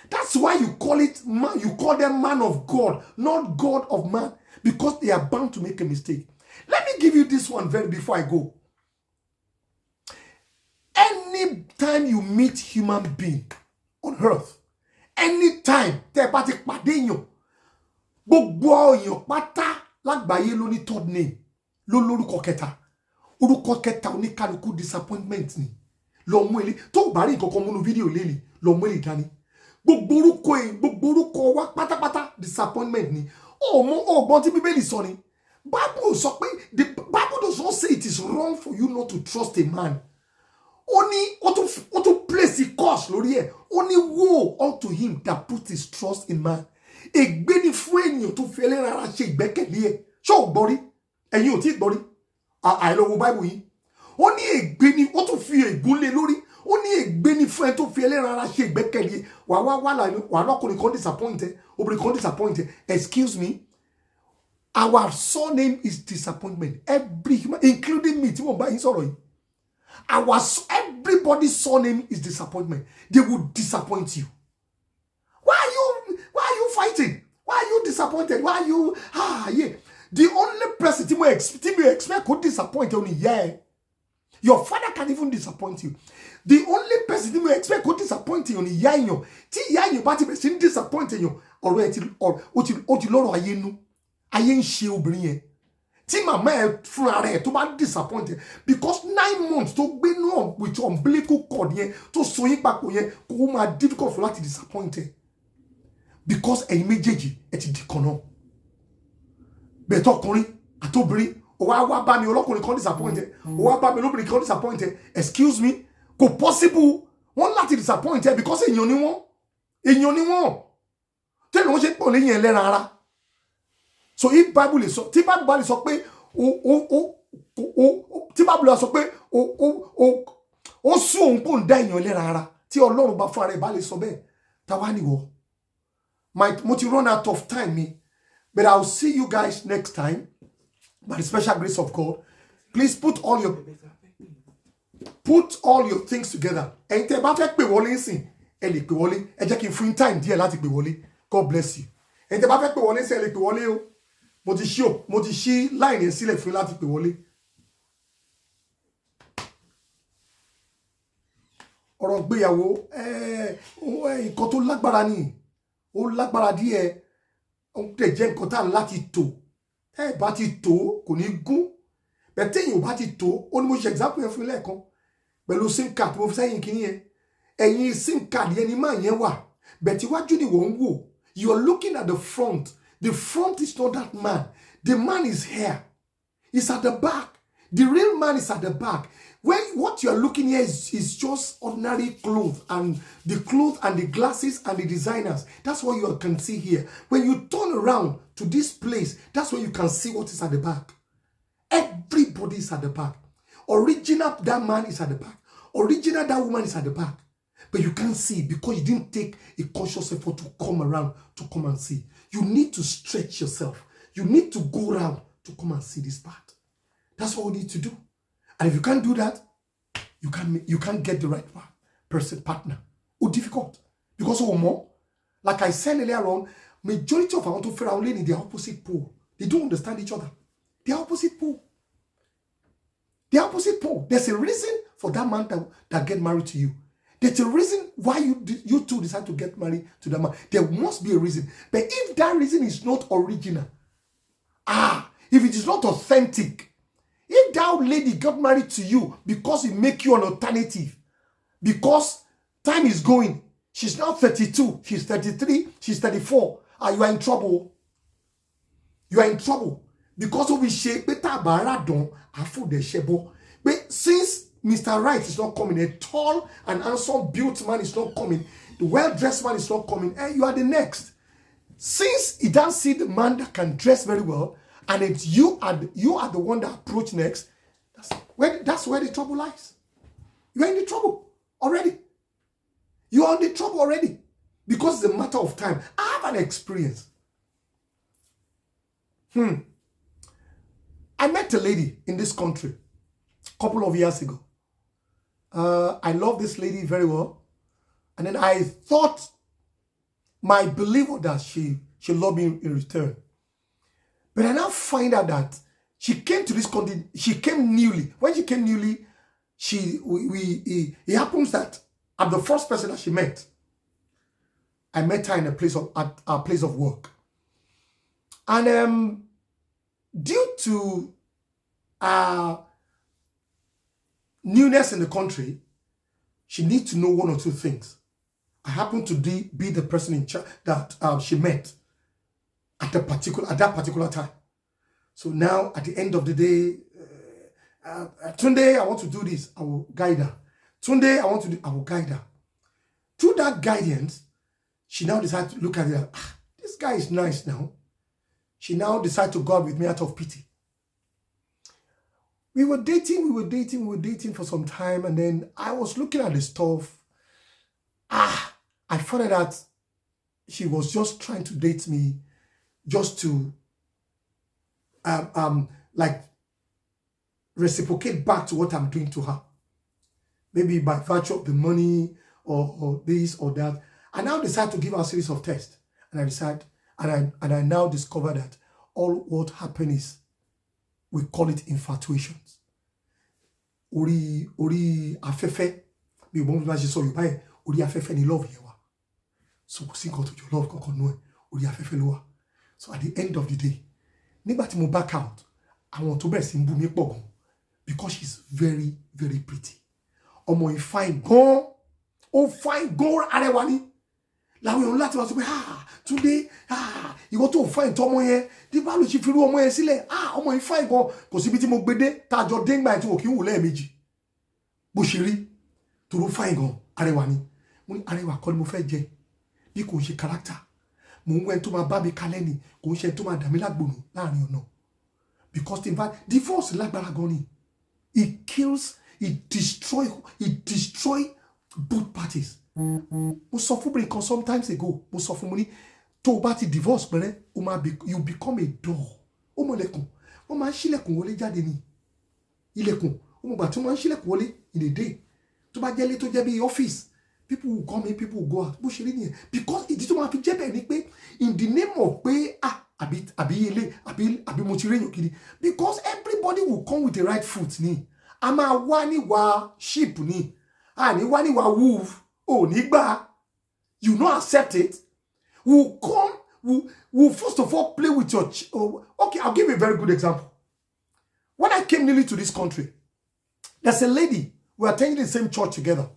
That's why you call them man of God, not God of man, because they are bound to make a mistake. Let me give you this one before I go. Anytime you meet human being on earth, anytime te pati pade yan, gbogbo yan pátá lágbàáyé ló ní third name, ló lórúkọ kẹta. Orúkọ kẹta oníkálukú disappointment ni. Lọ mú ele tó bá rí nǹkan kan nínú fídíò leni, lọ mú ele dání. Gbogbo orúkọ wa pátápátá disappointment ni. Gbọ́n tí Bíbélì sọ ni. Bible sọ pé the Bible does not say it is wrong for you not to trust a man. Only to place the curse lórí ẹ̀. Only woe unto him that put his trust in man. Ègbé ni fún ènìyàn tó fi ẹlẹ́ran ara ṣe ìgbẹ́kẹ̀lé ẹ̀. Ṣé o gbọ́ rí? Ẹ̀yin ò tí gbọ́ rí? Àìlọ́wọ́ Bible yìí. Ó ní ègbé ni ó tún fi ègún lé lórí. Ó ní ègbé ni fún ẹ tó fi ẹlẹ́ran ara ṣe ìgbẹ́kẹ̀lé. Wà lọ́kùnrin kan disappointed. Obìnrin kan disappointed. Excuse me. Our surname is disappointment. Every human, including me, tí mo bá yín sọ̀rọ̀ yìí. Everybody's surname is disappointment. They will disappoint you. Why are you fighting? Why are you disappointed? Why are you yeah? The only person tí you expect could disappoint only your father can even disappoint you. The only person who expect to disappoint you ni ìyá èèyàn. Tí ìyá èèyàn bá ti bẹ̀ sí disappoint èèyàn, ọ̀rọ̀ ẹ̀ ti ó ti lọ́rọ̀ ayé nú. Ayé ń ṣe obìnrin yẹn. Tí màmá ẹ̀ fúnra rẹ̀ tó bá disappoint ẹ̀, because 9 months tó gbé náà with your umbilical cord yẹn tó so yín papọ̀ yẹn kó máa difficult for láti disappoint ẹ̀. Because ẹ̀yin méjèèjì ẹ ti di kan náà. Bẹ́ẹ̀ tọkùnrin àtobìnrin ó wá bá mi ọlọ́kùnrin kan disappoint ẹ̀, ó wá bá mi olóbìnrin kan disappoint ẹ̀. Excuse me, kò possible wọ́n láti disappoint ẹ̀ because èèyàn ni wọ́n. Èèyàn ni wọ́n. Tẹ́lẹ̀ wọ́n ṣe pọ̀ lẹ́yìn ẹlẹ́ran ara. So if Bible is so, tí Bible sọ pé tí Bible sọ pé ó sún òun kò ń dá èèyàn lẹ́ran ara, tí Ọlọ́run bá fún ara ẹ̀ bá lè sọ bẹ́ẹ̀, táwa nìwọ. Mo ti run out of time me, but I'll see you guys next time by the special grace of God. Please put all your things together. Ẹ̀yin tẹ́ bá fẹ́ pè wọlé ńsìn, ẹ lè pè wọlé. Ẹ jẹ́ kí n fún time díẹ̀ láti pè wọlé. God bless you. Ẹ̀yin tẹ́ bá fẹ́ pè wọlé ńsìn, ẹ lè pè wọlé o. Mo ti ṣí line yẹn sílẹ̀ fún láti pè wọlé. Ọ̀rọ̀ gbéyàwó nǹkan tó lágbára ni. Ó lágbára díẹ̀. Ó dẹ̀ jẹ́ nǹkan tá láti tò. Ẹ bá ti tò kò ní gún. Bẹ́ẹ̀ téèyàn ò bá ti tò, ó ní mo ṣe example yẹn fún lẹ́ẹ̀kan. Pẹ̀lú SIM card mo fi sẹ́yìn kìíní yẹn. Ẹ̀yin SIM card yẹn ni máa yẹn wà. Bẹ́ẹ̀ tí wájú ni wọ́n ń wò. You are looking at the front. The front is not that man. The man is here. He's at the back. The real man is at the back. What you are looking here is just ordinary clothes and the clothes and the glasses and the designers. That's what you can see here. When you turn around to this place, that's when you can see what is at the back. Everybody is at the back. Original, that man is at the back. Original, that woman is at the back. But you can't see because you didn't take a conscious effort to come around to come and see. You need to stretch yourself. You need to go around to come and see this part. That's what we need to do. And if you can't do that, you can't get the right partner. It's difficult. Because more, like I said earlier on, majority of our to fair lady, they're opposite pole. They don't understand each other. They're opposite pole. They're opposite pole. There's a reason for that man that get married to you. There's a reason why you two decide to get married to that man. There must be a reason. But if that reason is not original, if it is not authentic, if that lady got married to you because it make you an alternative, because time is going, she's now 32, she's 33, she's 34, you are in trouble. You are in trouble. Because we shape but since Mr. Right is not coming, a tall and handsome built man is not coming, the well-dressed man is not coming, and you are the next. Since he doesn't see the man that can dress very well, and it's you are the one that approach next, that's where the trouble lies. You are in the trouble already. You are in the trouble already. Because it's a matter of time. I have an experience. I met a lady in this country a couple of years ago. I love this lady very well. And then I thought my belief was that she loved me in return. But I now find out that she came to this country, she came newly. When she came newly, it happens that I'm the first person that she met. I met her in at a place of work. And due to newness in the country, she needs to know one or two things. I happen to be the person in charge that she met at that particular time. So now, at the end of the day, Tunde, I want to do this, I will guide her. Tunde, I will guide her. Through that guidance, she now decided to look at it. This guy is nice now. She now decided to go out with me out of pity. We were dating for some time, and then I was looking at the stuff. I found out that she was just trying to date me just to like reciprocate back to what I'm doing to her. Maybe by virtue of the money or this or that. I now decided to give her a series of tests. And I now discovered that all what happened is, we call it infatuations. Ori afefe, mi ò mọ̀ bí wọ́n ṣe sọ Yorùbá yẹn orí afẹ́fẹ́ ni love yẹn wà so kò sí nǹkan tó jọ love kankan nú ẹ̀ orí afẹ́fẹ́ ló wà so at the end of the day nígbà tí mo back out àwọn tó bẹ̀rẹ̀ sí ń bú mi pọ̀ gan because she's very very pretty ọmọ yìí fine gan ó fine gan arẹwà ni làwọn èèyàn láti wá sọ pé Túndé ìwọ tó fine tó ọmọ yẹn tí bá ló ṣe fi rú ọmọ yẹn sílẹ̀ ọmọ yìí fine gan kò síbi tí mo gbé dé tájọ dé ńgbà tí wò kí ń wò lẹ́ẹ̀mejì bó ṣe rí tòró fine gan arẹwà ni mo ní arẹwà kọ́ ni mo fẹ́ jẹ bí kò ń ṣe character mo ń wẹ́ tó máa bá mi kalẹ́ ni kò ń ṣe tó máa dà mí lágbòrò láàrin ọ̀nà because in fact divorce lágbára gan ni it kills it destroy both parties. Mo sọ fún mi kan sometimes ago mo sọ fún mo ní tó o bá ti divorce pẹ̀rẹ́ o máa you become a door ó mọ̀ lẹ́kùn wọ́n máa ń ṣílẹ̀kùn wọlé jáde ní ilẹ̀kùn ó mọ̀ gbà tí wọ́n máa ń ṣílẹ̀kùn wọlé in a day tó bá jẹ́ ilé tó jẹ́ bí office people will come in people will go out bó ṣe rí nìyẹn because ìdí tó máa fi jẹ́ bẹ́ẹ̀ ni pé in the name of pé àbí ilé àbí mo ti rí èèyàn kiri because everybody will come with the right foot ni a máa wá níwà sheep ni a ní wá níwà wolf ò ní gbà you no accept it will come will first of all play with your okay I'll give you a very good example when I came newly to this country there's a lady we are attending the same church together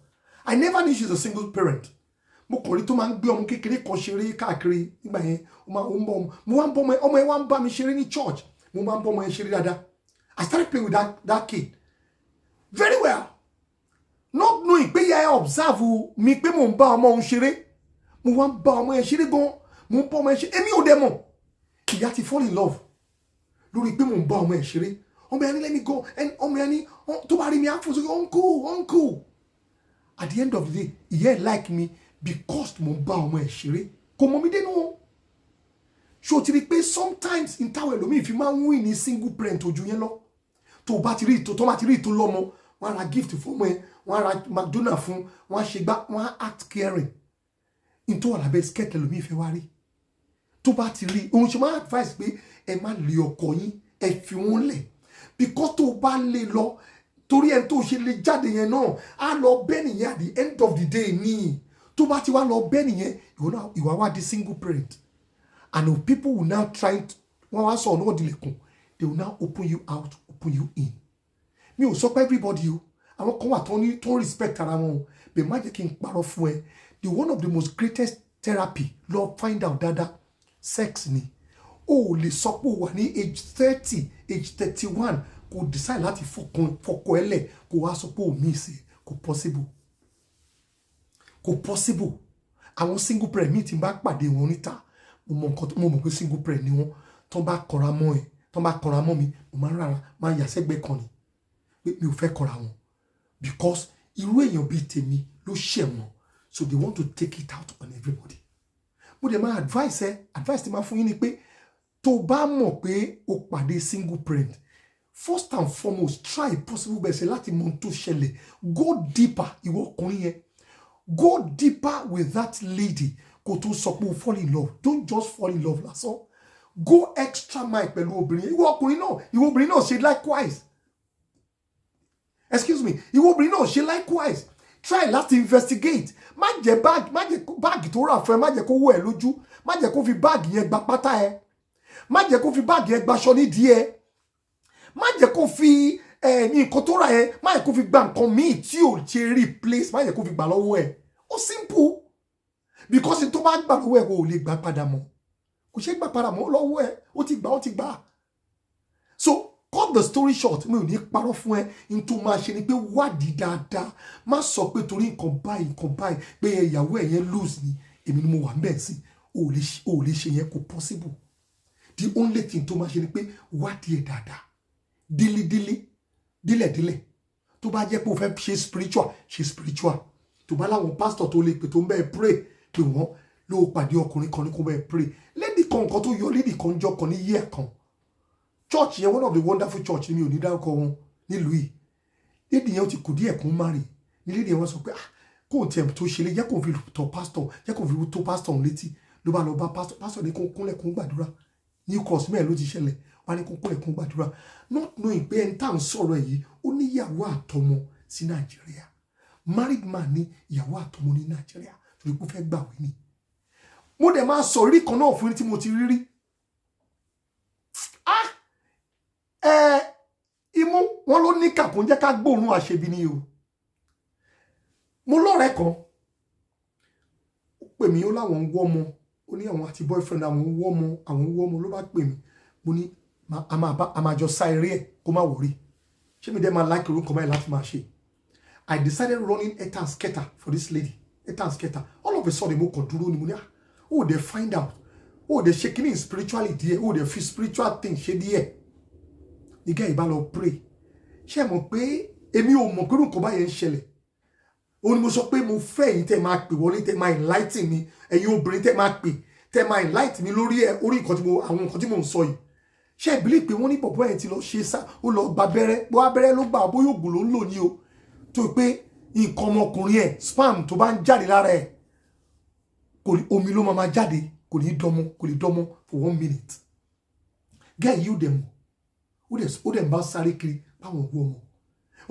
I never knew she's a single parent mo kàn rí tó máa ń gbé ọmọ kékeré kan ṣeré káàkiri nígbà yẹn mo wá ń bọ́ ọmọ yẹn wá ń bá mi ṣeré ní church mo máa ń bọ́ ọmọ yẹn ṣeré dáadáa I started playing with that kid very well not knowing pé yẹ observe mi pé mo ń bá ọmọ òun ṣeré mo wá ń bá ọmọ yẹn ṣeré gan mo ń bá ọmọ yẹn ṣeré èmi ò dẹ̀ mọ̀ ìyá ti fall in love lórí pé mo ń bá ọmọ yẹn ṣeré ọmọ yẹn ní let me go ọmọ yẹn ní tó bá rí mi á fò sókè uncle at the end of the day ìyá ẹ̀ like me because mo ń bá ọmọ ẹ̀ ṣeré kò mọ̀ mí dénú ṣó ti rí pé sometimes in táwọn ẹlòmíì fi máa ń win ní single parent ojú yẹn lọ tó bá ti rí ìtò lọ́mọ wọ́n á ra gift fún ọmọ ẹ̀ wọ́n á ra McDonald fún wọ́n á ṣe gbá wọ́n á act caring in tó wà lábẹ́ skirt ẹlòmíì fẹ́ wá rí tó bá ti rí òun ṣe máa advice pé ẹ má lé ọkọ yín ẹ fi wọ́n lẹ̀ because tó bá lè lọ torí ẹni tó ṣe lè jáde yẹn náà á lọ bẹ́ẹ̀ nìyẹn at the end of the day ní tó bá ti wá lọ bẹ́ẹ̀ nìyẹn ìwà wá di single parent and if people will now try wọ́n wá sọ ọ̀nà òdìlẹ̀kùn they will now open you out open you in mi ò sọ pé everybody o àwọn kan wà tó ń respect ara wọn o bẹ́ẹ̀ má jẹ́ kí n parọ́ fún ẹ the one of the most greatest therapy lọ find out dáadáa sex ni o ò lè sọ pé o wà ní age 30 age 31 kò decide láti fọkọ ẹlẹ̀ kò wá sọ pé o miss kò possible àwọn single parent mi ti bá pàdé wọn níta mo mọ̀ pé single parent ni wọ́n tó bá kọra mọ́ ẹ tó bá kọra mọ́ mi mo máa ń rárá máa yà sẹ́gbẹ́ kan ni pé mi ò fẹ́ kọra wọn because irú èèyàn bíi tèmi ló ṣẹ̀ wọ́n so they want to take it out on everybody mo dẹ̀ máa advice ti máa fún yín ni pé tó bá mọ̀ pé o pàdé single parent first and foremost try possible best láti mọ̀ ohun tó ṣẹlẹ̀ go deeper ìwọ ọkùnrin yẹn go deeper with that lady kò tó sọ pé o fall in love don't just fall in love lásán go extra mile pẹ̀lú obìnrin ìwọ ọkùnrin náà ìwọ obìnrin náà ṣe likewise excuse me ìwọ obìnrin náà ṣe likewise try láti investigate má jẹ́ báàgì tó rà fún ẹ má jẹ́ kó wọ ẹ lójú má jẹ́ kó fi báàgì yẹn gba pátá ẹ má jẹ́ kó fi báàgì yẹn gbaṣọ nídìí ẹ má jẹ́ kó fi nǹkan tó rà yẹn má jẹ́ kó fi gba nǹkan míì tí ò ṣe replace má jẹ́ kó fi gbà lọ́wọ́ ẹ ó simple because tó bá gbà lọ́wọ́ ẹ kò lè gbà padà mọ́ kò ṣe gbà padà mọ́ lọ́wọ́ ẹ ó ti gbà so cut the story short mi ò ní parọ́ fún ẹ n tó máa ṣe ni pé wádìí dáadáa má sọ pé torí nǹkan báyìí pé ìyàwó ẹ̀ yẹn lose ni èmi ni mo wà ń bẹ̀ sí ò lè ṣe yẹn kò possible the only thing tó máa ṣe ni pé wádìí ẹ̀ dáadáa dílẹ̀ tó bá jẹ́ pé o fẹ́ ṣe spiritual tó bá láwọn pastor tó lè pè tó ń bẹ́ẹ̀ pray pé wọ́n ló pàdé ọkùnrin kan ní kó bẹ́ẹ̀ pray lady kan nǹkan tó yọ lady kan jọ kan ní year kan church yẹn one of the wonderful church ni mi ò ní dárúkọ wọn nílùú yìí lady yẹn ó ti kù díẹ̀ kún marry ní lady yẹn wọ́n sọ pé kóun tiẹ̀ tó ṣe lé jẹ́ kóun fi tọ̀ pastor jẹ́ kóun fi tó pastor létí ló bá lọ bá pastor ní kó kúnlẹ̀ kún gbàdúrà ní cross mẹ́rin ló ti ṣẹlẹ̀ wọ́n ní kó kúnlẹ̀ kún gbàdúrà not knowing pé ẹni tá à ń sọ̀rọ̀ yìí ó níyàwó àtọmọ sí Nàìjíríà married man ní ìyàwó àtọmọ ní Nàìjíríà torí pé ó fẹ́ gbàwé ni. Mo dẹ̀ máa sọ rí kan náà fún yín tí mo ti rí. Imú wọn ló ní kàkó ń jẹ́ ká gbóòórùn àṣebi ni o. Mo lọ́rẹ̀ẹ́ kan ó pè mí ó láwọn ń wọ́ ọmọ ó ní àwọn àti boyfriend àwọn ń wọ́ ọmọ ló bá pè mí mo ní a máa jọ sá eré ẹ̀ kó má wọ̀rí ṣé mi dẹ́ máa like orúkọ báyìí láti máa ṣe. I decided running eta and scatter for this lady eta and scatter all of a sudden mo kàn dúró ni mo ní ó dẹ̀ find out ó dẹ̀ ṣe kíní spiritually díẹ̀ ó dẹ̀ fi spiritual thing ṣe díẹ̀ nígbà yìí bá lọ pray ṣé mọ̀ pé èmi ò mọ̀ pé orúkọ báyìí ń ṣẹlẹ̀ ó ní mo sọ pé mo fẹ́ yín tẹ́ máa pè wọlé tẹ́ máa enlighten mi ẹ̀yin obìnrin tẹ́ máa pè tẹ́ máa enlighten mi lórí orí nǹkan tí àwọn nǹkan tí mò ń sọ yìí ṣé ẹ believe pé wọ́n ní bọ̀bọ̀ yẹn ti lọ ṣe sá ó lọ gba abẹ́rẹ́ bó abẹ́rẹ́ ló gbà bóyá ògùn ló ń lò ní o tó pé nǹkan ọmọkùnrin ẹ̀ spam tó bá ń jáde lára ẹ̀ omi ló máa jáde kò ní dánmọ́ for 1 minute gẹ́ẹ̀ yìí ó dẹ̀ mọ̀ ó dẹ̀ ń bá sáré kiri báwọn òwú ọmọ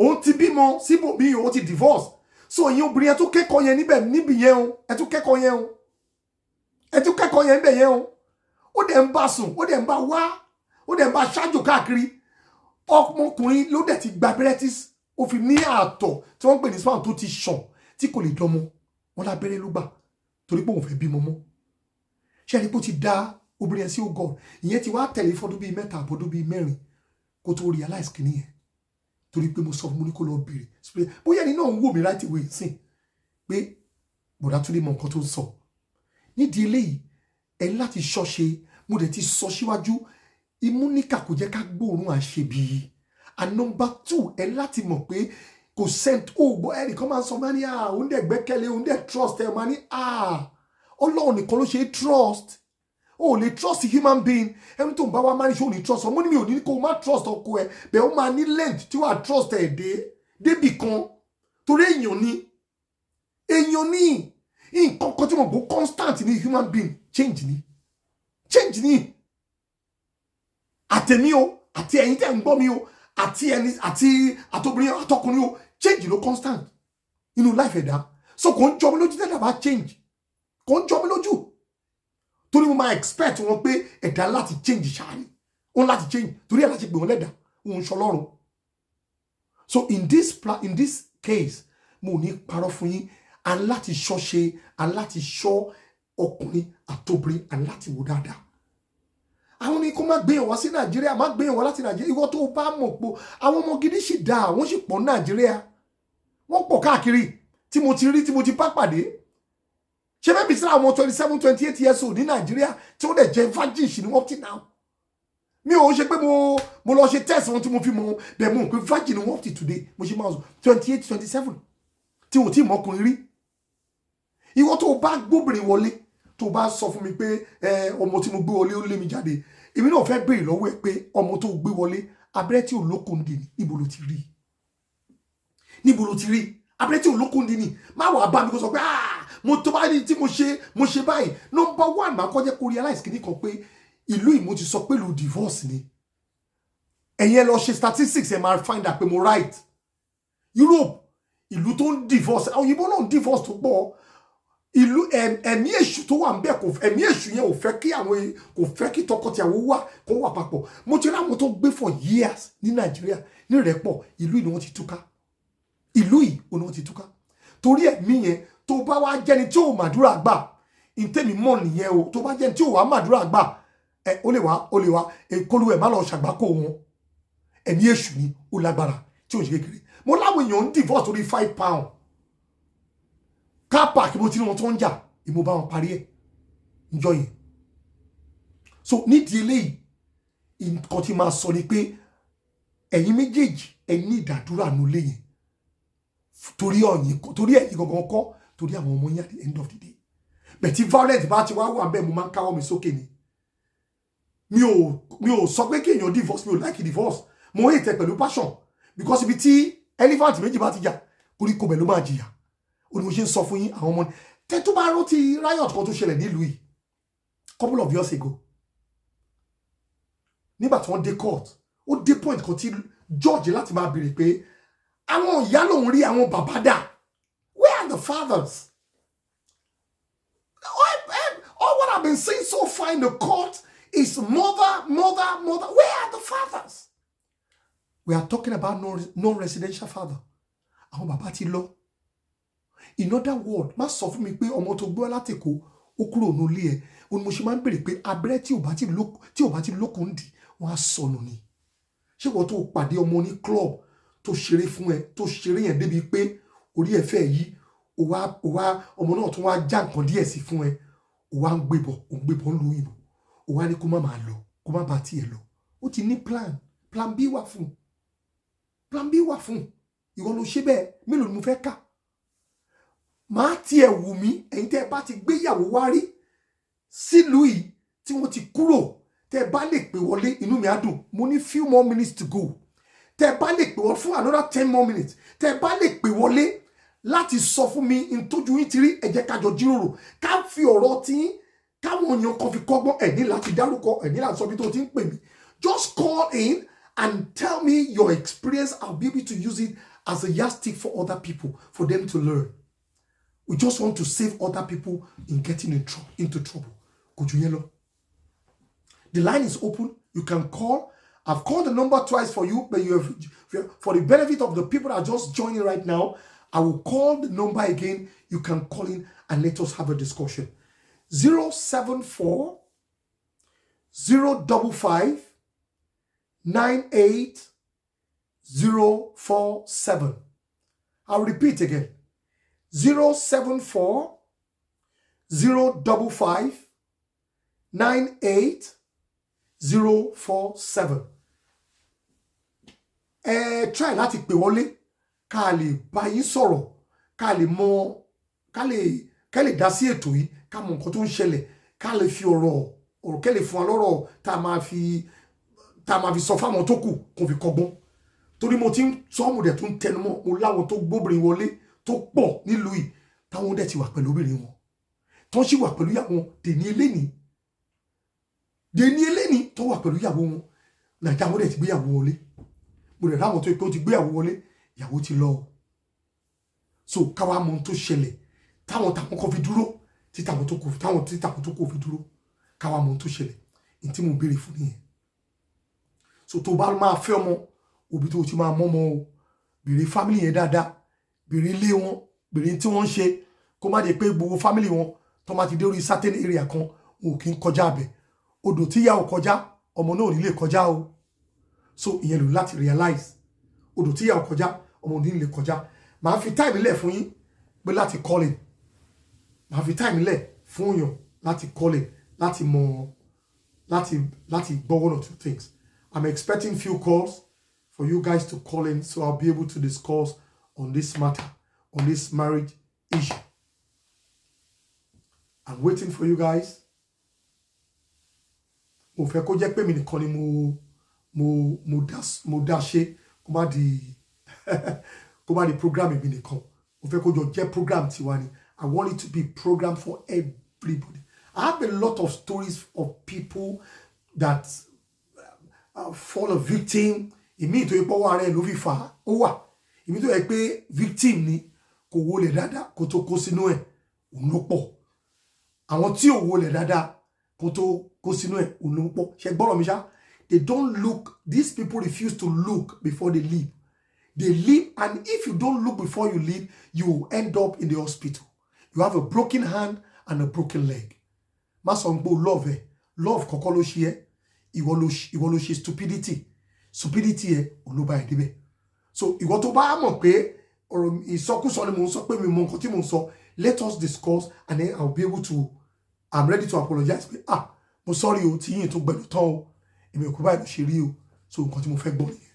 òun ti bímọ síbòmí òun ti divorce so ẹ̀yin obìnrin ẹ tún kẹ́kọ̀ọ́ yẹn níbi yẹn o ẹ tún kẹ́kọ̀ọ́ yẹn o ẹ tún kẹ́kọ̀ọ́ yẹn níbẹ̀ yẹn o ó dẹ̀ ń bá sùn ó dẹ̀ ń bá wá ó dẹ̀ ń bá ṣáájú káàkiri ọmọkùnrin ló dẹ̀ ti gba abẹ́rẹ́ tí ó fi ní ààtọ̀ tí wọ́n ń pè ní spam tó ti ṣàn tí kò lè dánmọ́ wọn lábẹ́rẹ́ ló gbà torí pé òun fẹ́ bímọ mọ́ ṣé ẹni pé ó ti dá obìnrin yẹn sí ògọ́ ìyẹn ti wá tẹ̀lé fọdún bíi 3 àbọ̀dún bíi 4 kó tó realize kìíní yẹn torí pé mo sọ fún mo ní kó lọ bèrè bóyá ẹni náà ń wò mí right away sìn pé bọ̀dá tún lè mọ nǹkan tó ń sọ nídìí eléyìí ẹ láti ṣọ́ṣe mo dẹ̀ ti sọ síwájú imú níkà kò jẹ́ ká gbóòórùn àṣebi and number 2 ẹ láti mọ̀ pé kò sent gbọ́ ẹnìkan máa ń sọ máa ní òun dẹ̀ gbẹ́kẹ̀lé òun dẹ̀ trust ẹ máa ní Ọlọ́run nìkan ló ṣe trust o lè trust human being ẹni tó ń bá wa máa ní ṣe ò ní trust ọmọ ní mi ò ní kó o má trust ọkọ ẹ bẹ́ẹ̀ ó máa ní length tí wàá trust ẹ̀ débì kan torí èèyàn ní nǹkan kan tí mo gbọ́ constant ní human being change ni àtẹ̀mí o àti ẹ̀yin tẹ̀ ń gbọ́ mi o àti àtobìnrin àtọkùnrin o change ló constant inú life ẹ̀dá so kò ń jọ mi lójú tẹ́lẹ̀ bá change kò ń jọ mi lójú torí mo máa expect wọn pé ẹ̀dá láti change ṣáàní òun láti change torí ẹ̀ láti pè wọ́n lẹ́dà òun ṣọlọ́run so in this case mo ní parọ́ fún yín aláti ṣọ́ṣe aláti ṣọ́ ọkùnrin àtobìnrin aláti wò dáadáa àwọn ní kó má gbéyàn wá sí Nàìjíríà má gbéyàn wá láti Nàìjíríà ìwọ tó bá mọ̀ pé àwọn ọmọ gidi sì dáa wọ́n sì pọ̀ Nàìjíríà wọ́n pọ̀ káàkiri tí mo ti rí tí mo ti bá pàdé ṣé bẹ́ẹ̀ bí sí àwọn 27 28 years old ní Nàìjíríà tí wọ́n dẹ̀ jẹ́ virgin ṣì ní wọ́n ti náà mi ò ṣe pé mo lọ ṣe test wọn tí mo fi mọ bẹ́ẹ̀ mo pé virgin ni wọ́n ti today mo ṣe máa sọ 28 27 tí wọ́n ti mọ́kùnrin rí ìwọ tó bá gbóbìnrin wọlé tó bá sọ fún mi pé ọmọ tí mo gbé wọlé ó lé mi jáde èmi náà fẹ́ béèrè lọ́wọ́ ẹ pé ọmọ tó gbé wọlé abẹ́rẹ́ tí olókùn dì ní níbo ló ti rí abẹ́rẹ́ tí olókùn dì ní má wàá bá mi kó sọ pé mo tó bá ní tí mo ṣe báyìí number 1 máa kọ́ jẹ́ kó realize kìíní kan pé ìlú yìí mo ti sọ pé ìlú divorce ni ẹ̀yin ẹ lọ ṣe statistics ẹ máa find out pé mo right Europe ìlú tó ń divorce òyìnbó náà ń divorce tó pọ̀ ìlú ẹ̀mí èṣù tó wà ń bẹ̀ ẹ̀mí èṣù yẹn kò fẹ́ kí tọkọtìyàwó kó wà papọ̀ mo ti rí àwọn tó gbé for years ní Nàìjíríà ní ìrẹ́pọ̀ ìlú yìí ni wọ́n ti túká torí ẹ̀mí yẹn tó bá wá jẹ́ni tí ò màdúrà gbà ìtẹ́mi mọ̀ nìyẹn o tó bá jẹ́ni tí ò wá màdúrà gbà ó lè wá kólú ẹ̀ má lọ ṣàgbákò wọn ẹ̀mí èṣù ni ó lágbára tí ò ṣe kékeré mo láwọn èèyàn ń divorce torí £5 car park mo ti ní wọn tó ń jà ìmọ̀ bá wọn parí ẹ̀ níjọ́ yẹn so nídìí eléyìí nǹkan tí máa sọ ni pé ẹ̀yin méjèèjì ẹ ní ìdádúrà nulẹ̀ yẹn torí ẹ̀yin gangan kọ́ torí àwọn ọmọ yín at the end of the day bẹ̀tí violent bá ti wá wà bẹ́ẹ̀ mo máa ń káwọ́ mi sókè ni mi ò sọ pé kí èèyàn divorce mi ò like divorce mo hate ẹ pẹ̀lú passion because ibi tí elephant méjì bá ti jà koríko bẹ̀ ló máa jìyà ó ní mo ṣe ń sọ fún yín àwọn ọmọ tẹ́ tó bá rántí riot kan tó ṣẹlẹ̀ nílùú yìí couple of years ago nígbà tí wọ́n dé court ó dé point kan tí George láti máa béèrè pé àwọn ìyá lòun rí àwọn bàbá dà the fathers? All what I've been saying so far in the court is mother. Where are the fathers? We are talking about non-residential father. Àwọn bàbá ti lọ. In other words, má sọ fún mi pé ọmọ tó gbọ́ láti Èkó ó kúrò no ilé ẹ̀. Ó ní mo ṣe máa ń bèrè pé abẹ́rẹ́ tí ò bá ti lókun dì wọ́n á sọnù ni. Ṣé wọ́n tó pàdé ọmọ ní club tó ṣeré fún ẹ tó ṣeré yẹn débi pé orí ẹ fẹ́ yí ó wá ọmọ náà tó wá já nǹkan díẹ̀ sí fún ẹ ó wá ń gbébọ̀ ń lu ìbò ó wá ní kó má máa lọ kó má bá tiẹ̀ lọ ó ti ní plan B wà fún ìwọ ló ṣe bẹ́ẹ̀ mélòó ni mo fẹ́ kà máa tiẹ̀ wù mí ẹ̀yin tẹ́ ẹ bá ti gbéyàwó wá rí sílùú yìí tí wọ́n ti kúrò tẹ́ ẹ bá lè pè wọlé inú mi á dùn mo ní few more minutes to go tẹ́ ẹ bá lè pè wọlé fún another 10 more minutes tẹ́ ẹ bá lè pè wọlé láti sọ fún mi ntójú yín ti rí ẹ jẹ́ ká jọ jíròrò ká fi ọ̀rọ̀ tí káwọn èèyàn kan fi kọ́gbọ́n ẹ ní láti dárúkọ ẹ ní láti sọ bí tó ti ń pè mí just call in and tell me your experience. I'll be able to use it as a yardstick for other people for them to learn. We just want to save other people in getting into trouble. Could you yellow? The line is open. You can call. I've called the number twice for you, but for the benefit of the people that are just joining right now, I will call the number again. You can call in and let us have a discussion. 074 055 98047. I'll repeat again. 074 055 98047. Try láti pè wọlé ká lè bá yín sọ̀rọ̀ ká lè mọ̀ ká lè dá sí ètò yìí ká mọ̀ nǹkan tó ń ṣẹlẹ̀ ká lè fi ọ̀rọ̀ ká lè fún wa lọ́rọ̀ tá máa fi sọ fáwọn tó kù kó fi kọ́gbọ́n torí mo ti ń sọ mo dẹ̀ tún tẹnu mọ́ mo láwọn tó gbóbìnrin wọlé tó pọ̀ nílùú yìí táwọn dẹ̀ ti wà pẹ̀lú obìnrin wọn tó ń sì wà pẹ̀lú ìyàwó wọn dèní eléni tó wà pẹ̀lú ìyàwó wọn nàìjíríà wọn dẹ̀ ti gbéyàwó wọlé mo dẹ̀ láwọn tó yẹ pé ó ti gbéyàwó wọlé ìyàwó ti lọ so káwa mọ ohun tó ṣẹlẹ̀ táwọn kan fi dúró tí táwọn tó kù fi dúró káwa mọ ohun tó ṣẹlẹ̀ ní tí mo béèrè fún nìyẹn so tó bá máa fẹ́ ọmọ òbí tó ti máa mọ́mọ́ o béèrè family yẹn dáadáa béèrè ilé wọn béèrè tí wọ́n ń ṣe kó má jẹ́ pé gbogbo family wọn tó má ti dé orí certain area kan wọn ò kí ń kọjá abẹ odò tí ìyá ò kọjá ọmọ náà ò ní lè kọjá o so ìyẹn lò láti realize odò tí ìyá ò kọjá ọmọ ò ní lè kọjá màá fi time lẹ̀ fún yín pé láti call in màá fi time lẹ̀ fún yàn láti call in láti mọ láti gbọ́ one or two things. I'm expecting few calls for you guys to call in so I'll be able to discuss on this matter, on this marriage issue. I'm waiting for you guys. Mo fẹ́ kó jẹ́ pé mi nìkan ni mo dá ṣe kó má di program mi nìkan. Mo fẹ́ kó jọ jẹ́ program tiwa ni. I want it to be program for everybody. I have a lot of stories of people that fall a victim. Ìmí tó yẹ pé ọwọ́ ara ẹ̀ ló fi fà á ó wà. Ìmí tó yẹ pé victim ni kò wọlé dáadáa kó tó kó sínú ẹ̀ òun ló pọ̀. Àwọn tí ò wọlé dáadáa kó tó kó sínú ẹ̀ òun ló pọ̀. Ṣé gbọ́dọ̀ mi ṣá? They don't look. These people refuse to look before they leave. They leave, and if you don't look before you leave, you will end up in the hospital. You have a broken hand and a broken leg. Má sọ pé love ẹ love kọ́kọ́ ló ṣe ẹ́ ìwọ ló ṣe stupidity ẹ olóba ẹ̀ débẹ̀. So ìwọ tó bá mọ̀ pé ọ̀rọ̀ ìsọkúsọ ni mo ń sọ pé mi mọ nǹkan tí mo ń sọ, let us discuss and then I'll be able to, I'm ready to apologize pé mo sorry o tí yín tó gbẹ̀lú tán o èmi kò báyìí ló ṣe rí o so nǹkan tí mo fẹ́ gbọ́ nìyẹn.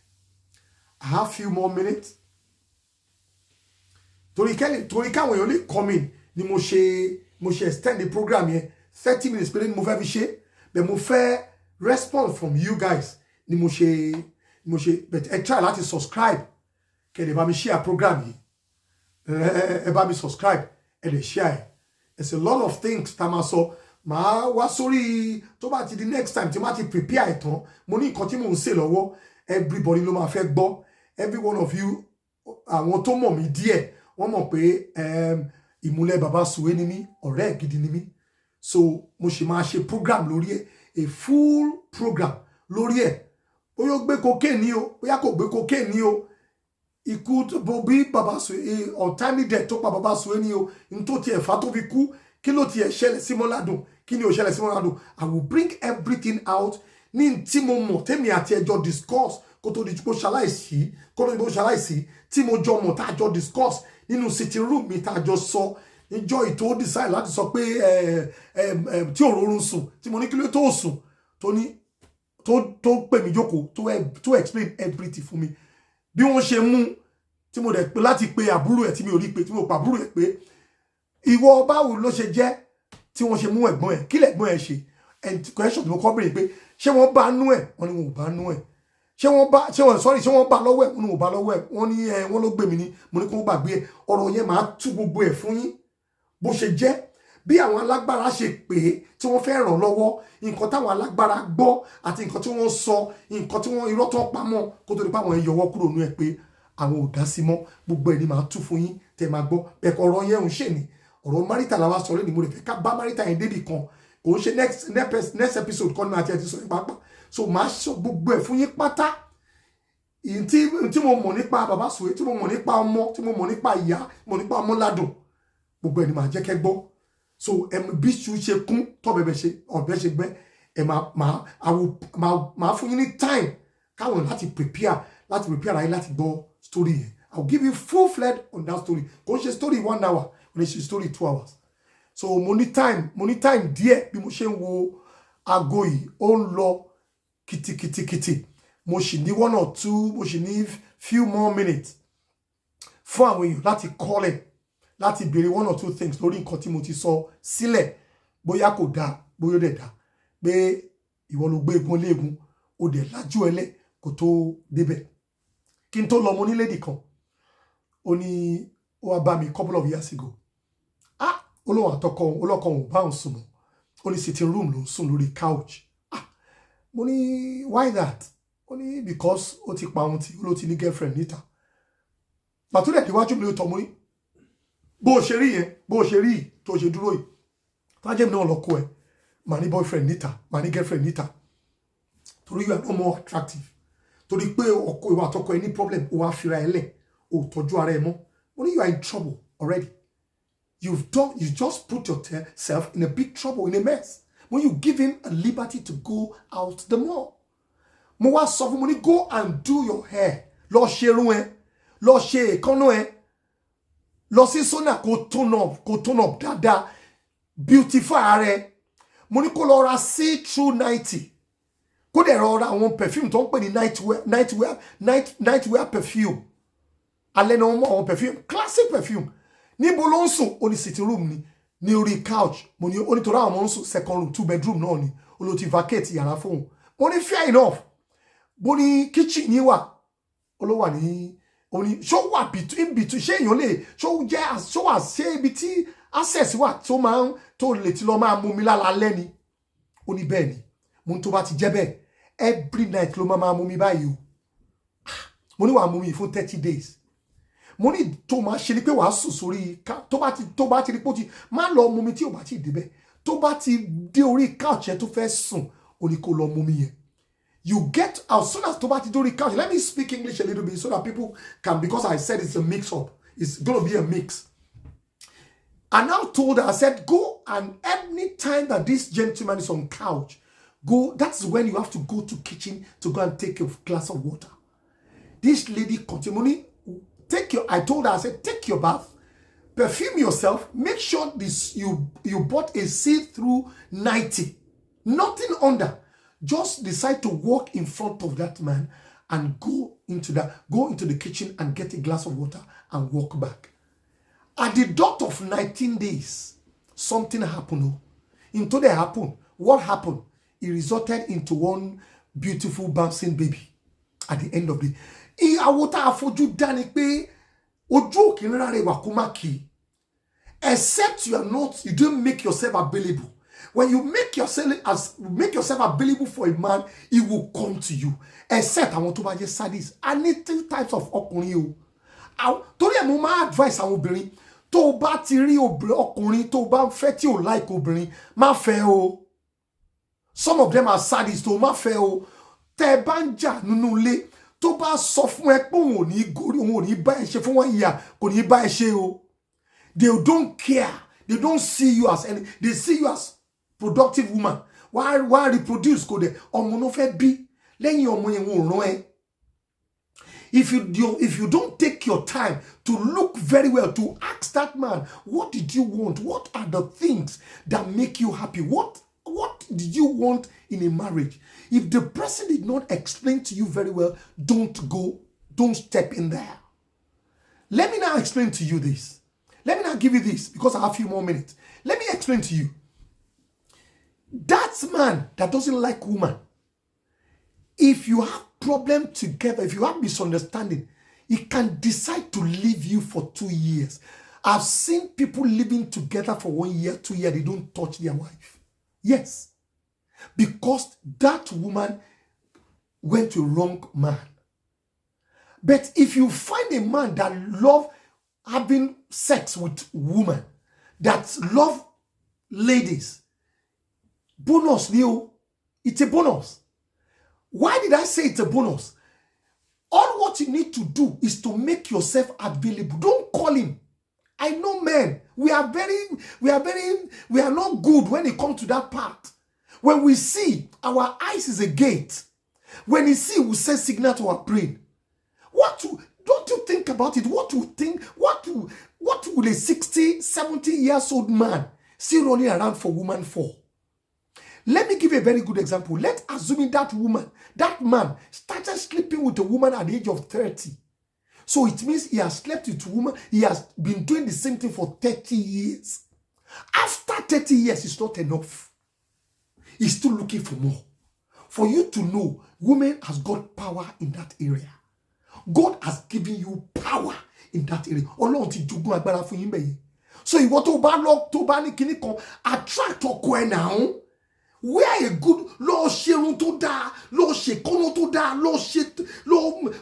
I have few more minutes torí káwọn èèyàn lè come in ni mo ṣe extend the program yẹn 30 minutes péré ni mo fẹ́ fi ṣe but mo fẹ́ respond from you guys ni mo ṣe but ẹ try láti subscribe kẹ́ ẹ bá mi share program yìí ẹ bá mi subscribe ẹ lè share it's a lot of things tá máa sọ màá wá sórí tó bá ti di next time tí má ti prepare ẹ̀ tán mo ní nǹkan tí mò ń ṣe lọ́wọ́ everybody ló máa fẹ́ gbọ́ every one of you àwọn tó mọ̀ mí díẹ̀ wọ́n mọ̀ pé ìmúlẹ̀ bàbá Suwe ni mí, ọ̀rẹ́ gidi ni mí. So mo ṣe máa ṣe program lórí ẹ̀, a full program lórí ẹ̀. Bóyá ó gbé cocaine ni o, bóyá kò gbé cocaine ni o. Ikú bí bàbá Suwe, untimely death tó pa bàbá Suwe ni o. N tó tiẹ̀ fà tó fi kú, kí ló tiẹ̀ ṣẹlẹ̀ sí Mọ́ládùn? Kí ni ó ṣẹlẹ̀ sí Mọ́ládùn? I will bring everything out ní tí mo mọ̀ tèmi àti ẹjọ́ discuss kó tó di pé ṣaláìsí, tí mo jọ mọ̀ tá a jọ discuss nínú sitting room mi tá a jọ sọ níjọ́ ìtò decide láti sọ pé tí òróró sùn, tí mo ní kí ló tó sùn, tó pè mí jókòó tó explain everything fún mi. Bí wọ́n ṣe mú tí mo dẹ̀ pé láti pe àbúrò ẹ̀ tí mi ò rí pé tí mo pa àbúrò ẹ̀ pé ìwọ báwo ló ṣe jẹ́ tí wọ́n ṣe mú ẹ̀gbọ́n ẹ̀, kí lẹ̀gbọ́n ẹ̀ ṣe? And question tí mo kọ́ bèrè pé ṣé wọ́n bá nú ẹ̀? Wọ́n ní wọn ò bá nú ẹ̀. Ṣé wọ́n bá lọ́wọ́ ẹ̀? Wọ́n ní wọn ò bá lọ́wọ́ ẹ̀. Wọ́n ní wọ́n ló gbé mi ní, mo ní kó gbàgbé ẹ̀. Ọ̀rọ̀ yẹn máa tú gbogbo ẹ̀ fún yín bó ṣe jẹ́, bí àwọn alágbára ṣe pè é tí wọ́n fẹ́ ràn lọ́wọ́, nǹkan táwọn alágbára gbọ́ àti nǹkan tí wọ́n sọ, nǹkan tí wọ́n irọ́ tó pamọ́ kó tó di pé àwọn ẹ̀ yọwọ́ kúrò nú ẹ̀ pé àwọn ò dá sí mọ́. Gbogbo ẹ̀ ni máa tú fún yín tẹ́ máa gbọ́. Bẹ́ẹ̀ ọ̀rọ̀ yẹn ń ṣe ni ọ̀rọ̀ marital la wá sọ lónìí, mo lè fẹ́ ká bá marital yẹn débì kan, kò ń ṣe next episode kan ní àti ẹ̀ ti sọ yín pàápàá. So máa sọ gbogbo ẹ̀ fún yín pátá. Tí mo mọ̀ nípa bàbá Suwe, tí mo mọ̀ nípa ọmọ, tí mo mọ̀ nípa ìyá, mo nípa Mọ́ládùn, gbogbo ẹ̀ ni máa jẹ́ kẹ́ gbọ́. So bí ṣu ṣe kún tọ́bẹ̀bẹ̀ ṣe ọ̀bẹ ṣe gbẹ́, máa fún yín ní time káwọn láti prepare ayé láti gbọ́ story yẹn. I'll give you full-fledged on that story. Kò ń ṣe story 1 hour, kò ń ṣe story 2 hours. So mo ní time díẹ̀ bí mo ṣe ń wo aago yìí, ó ń lọ kìtìkìtìkìtì. Mo sì ní 1 or 2, mo sì ní few more minutes fún àwọn èèyàn láti call it, láti béèrè 1 or 2 things lórí nǹkan tí mo ti sọ sílẹ̀, bóyá kò dáa, bóyá ó dẹ̀ dáa, pé ìwọ ló gbé egun léegun, ó dẹ̀ lájú ẹlẹ́ kò tó débẹ̀. Kí n tó lọ, mo ní lady kan, ó ní ó wá bá mi couple of years ago. Olóhùn àtọkọ olókọ òun bá òun sùn mọ́, ó ní sitting room ló ń sùn lórí couch. Mo ní why that? Ó ní because ó ti pa òun tí ó ló ti ní girlfriend níta. Pàtó dẹ̀ níwájú mi ló tọ́ mo ní bó ṣe rí yẹn, bó ṣe rí tó ṣe dúró yìí, tájẹ́ mi náà lọ kó ẹ, màá ní boyfriend níta, màá ní girlfriend níta, torí you are no more attractive, torí pé ọkọ ìwà àtọkọ ẹ ní problem, ó wá fira ẹ lẹ̀, ó tọ́jú ara ẹ mọ́. Mo ní you are in trouble already. You just put yourself in a big trouble, in a mess. When you give him a liberty to go out the more. Mo wá sọ fún mo ní go and do your hair. Lọ ṣe irun ẹ, lọ ṣe èékánná ẹ, lọ sí sọ́nà kó tone up dáadáa, beautify ara ẹ. Mo ní kó lọ ra see-through 90. Kó dẹ̀ rọra àwọn perfume tó ń pè ní nightwear perfume. Alẹ́ náà wọ́n mọ àwọn perfume, classic perfume. Níbo ló ń sùn? Ó ní sitting room ni, ní orí couch. Mo ní ó ní torí àwọn ọmọ ń sùn second room, 2 bedroom náà ni. Ó ló ti vacate yàrá fóun. Mo ní fair enough. Bó ní kitchen yín wà, ó ló wà ní, ó ní ṣó wà in between, ṣé èèyàn lè ṣó wà ṣé ibi tí access wà tó máa ń tó lè ti lọ máa mú mi lálẹ́ ni. Ó ní bẹ́ẹ̀ ni. Mo ní tó bá ti jẹ́ bẹ́ẹ̀, every night ló máa mú mi báyìí o. Mo ní wàá mú mi fún 30 days. Mo ní tó máa ṣe ni pé wàá sùn sórí tó bá ti rí pé ó ti má lọ mú mi tí ò bá ti débẹ̀, tó bá ti dé orí couch yẹn tó fẹ́ sùn, ó ní kó lọ mú mi yẹn. You get as soon as tó bá ti dé orí couch. Let me speak English a little bit so that people can, because I said it's a mix up, it's going to be a mix. I now told her, I said, go, and any time that this gentleman is on couch, go, that's when you have to go to kitchen to go and take a glass of water. This lady continually, I told her, I said, take your bath, perfume yourself, make sure you bought a see-through 90, nothing under. Just decide to walk in front of that man and go into the kitchen and get a glass of water and walk back. At the dot of 19 days, something happened. Into the happen. What happened? It resulted into one beautiful bouncing baby at the end of the day. Ìyàwó tá àfojú dá ni pé ojú òkè ńlá rẹ̀ wà kó má kì. Except you don't make yourself available. When you make yourself available for a man, he will come to you. Except àwọn tó bá jẹ́ sadist. I need 2 types of ọkùnrin o. torí ẹ̀ mo máa advice àwọn obìnrin tó bá ti rí ọkùnrin tó bá ń fẹ́ tí ò like obìnrin má fẹ́ o. Some of them are sadists tó má fẹ́ o. Tẹ́ bá ń jà nínú ilé tó bá sọ fún ẹ pé òun ò ní gorí òun ò ní bá ẹ ṣe fún 1 year kò ní bá ẹ ṣe o. They don't care. They don't see you as any. They see you as productive woman. Why reproduce kò dé ọmọ no fẹ́ bí lẹ́yìn ọmọ yẹn wọ́n rán ẹ. If you don't take your time to look very well, to ask that man, what did you want? What are the things that make you happy? What did you want in a marriage? If the person did not explain to you very well, don't step in there. Let me now explain to you this. Let me now give you this because I have a few more minutes. Let me explain to you. That man that doesn't like woman, if you have problem together, if you have misunderstanding, he can decide to leave you for 2 years. I've seen people living together for 1 year, 2 years, they don't touch their wife. Yes. Because that woman went to a wrong man. But if you find a man that loves having sex with women, that love ladies, bonus, Leo, it's a bonus. Why did I say it's a bonus? All what you need to do is to make yourself available. Don't call him. I know men, we are not good when it comes to that part. When we see, our eyes is a gate. When we see, we send signal to our brain. Don't you think about it? What would a 60, 70 years old man still running around for woman for? Let me give you a very good example. Let's assume that man started sleeping with a woman at the age of 30. So it means he has slept with a woman. He has been doing the same thing for 30 years. After 30 years, it's not enough. He's still looking for more. For you to know, woman has got power in that area. God has given you power in that area. So you want to ban attract or now. Where a good Lord Sherun to da, Lord Shekono to da, Lord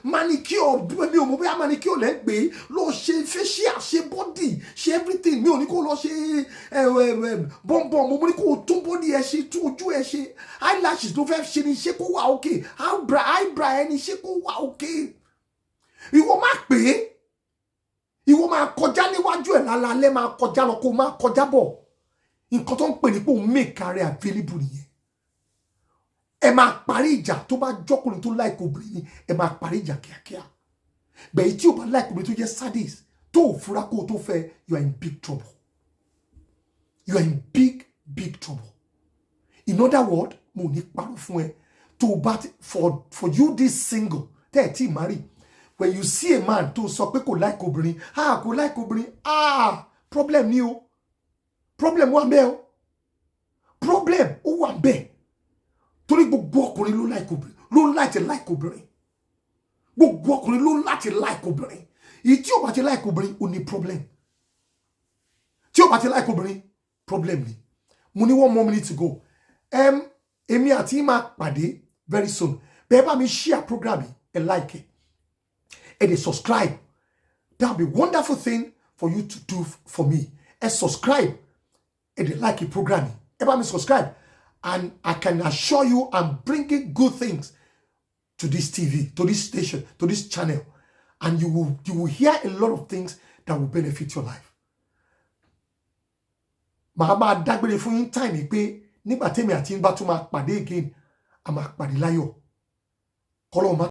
manicure, manicure leg be, Lord she facial, she body, she everything. Me only call Lord she bonbon, moniko tumbody she to do she eyelashes do have she sheko wa okay. How eyebrow any sheko wa okay. You will mark be. You will mark kojani waju la la le ma kojalo ko ma kojabo. Nǹkan tó ń pè ní pé òun make career available nìyẹn. Ẹ máa parí ìjà tó bá jọkùnrin tó like obìnrin ni ẹ máa parí ìjà kíákíá. Bẹ́ẹ̀ tí o bá like obìnrin tó jẹ́ sadist tó fura kó tó fẹ́, you are in big trouble. You are in big trouble. In other words, mo ní parọ́ fún ẹ tó bá for you this single tẹ́ ẹ tí marry, when you see a man tó sọ pé kò like obìnrin, kò like obìnrin, problem ni o. Problem wà ńbẹ̀ o. Problem ó wà ńbẹ̀. Torí gbogbo ọkùnrin ló like obìnrin, ló like obìnrin. Gbogbo ọkùnrin ló like obìnrin. Èyí tí ó bá ti like obìnrin ó ní problem. Tí ó bá ti like obìnrin, problem ni. Mo ní 1 more minute to go. Èmi àti máa pàdé very soon. Bẹ́ẹ̀ bá mi share program yìí, ẹ like it. And they subscribe. That'll be a wonderful thing for you to do for me. And subscribe. And they like the program. Everybody subscribe. And I can assure you I'm bringing good things to this TV, to this station, to this channel. And you will hear a lot of things that will benefit your life. Màá dágbére fún yín time pé nígbà tèmi àti yín bá tún máa pàdé again, a máa pàdé láyọ̀. Kọ́lọ́run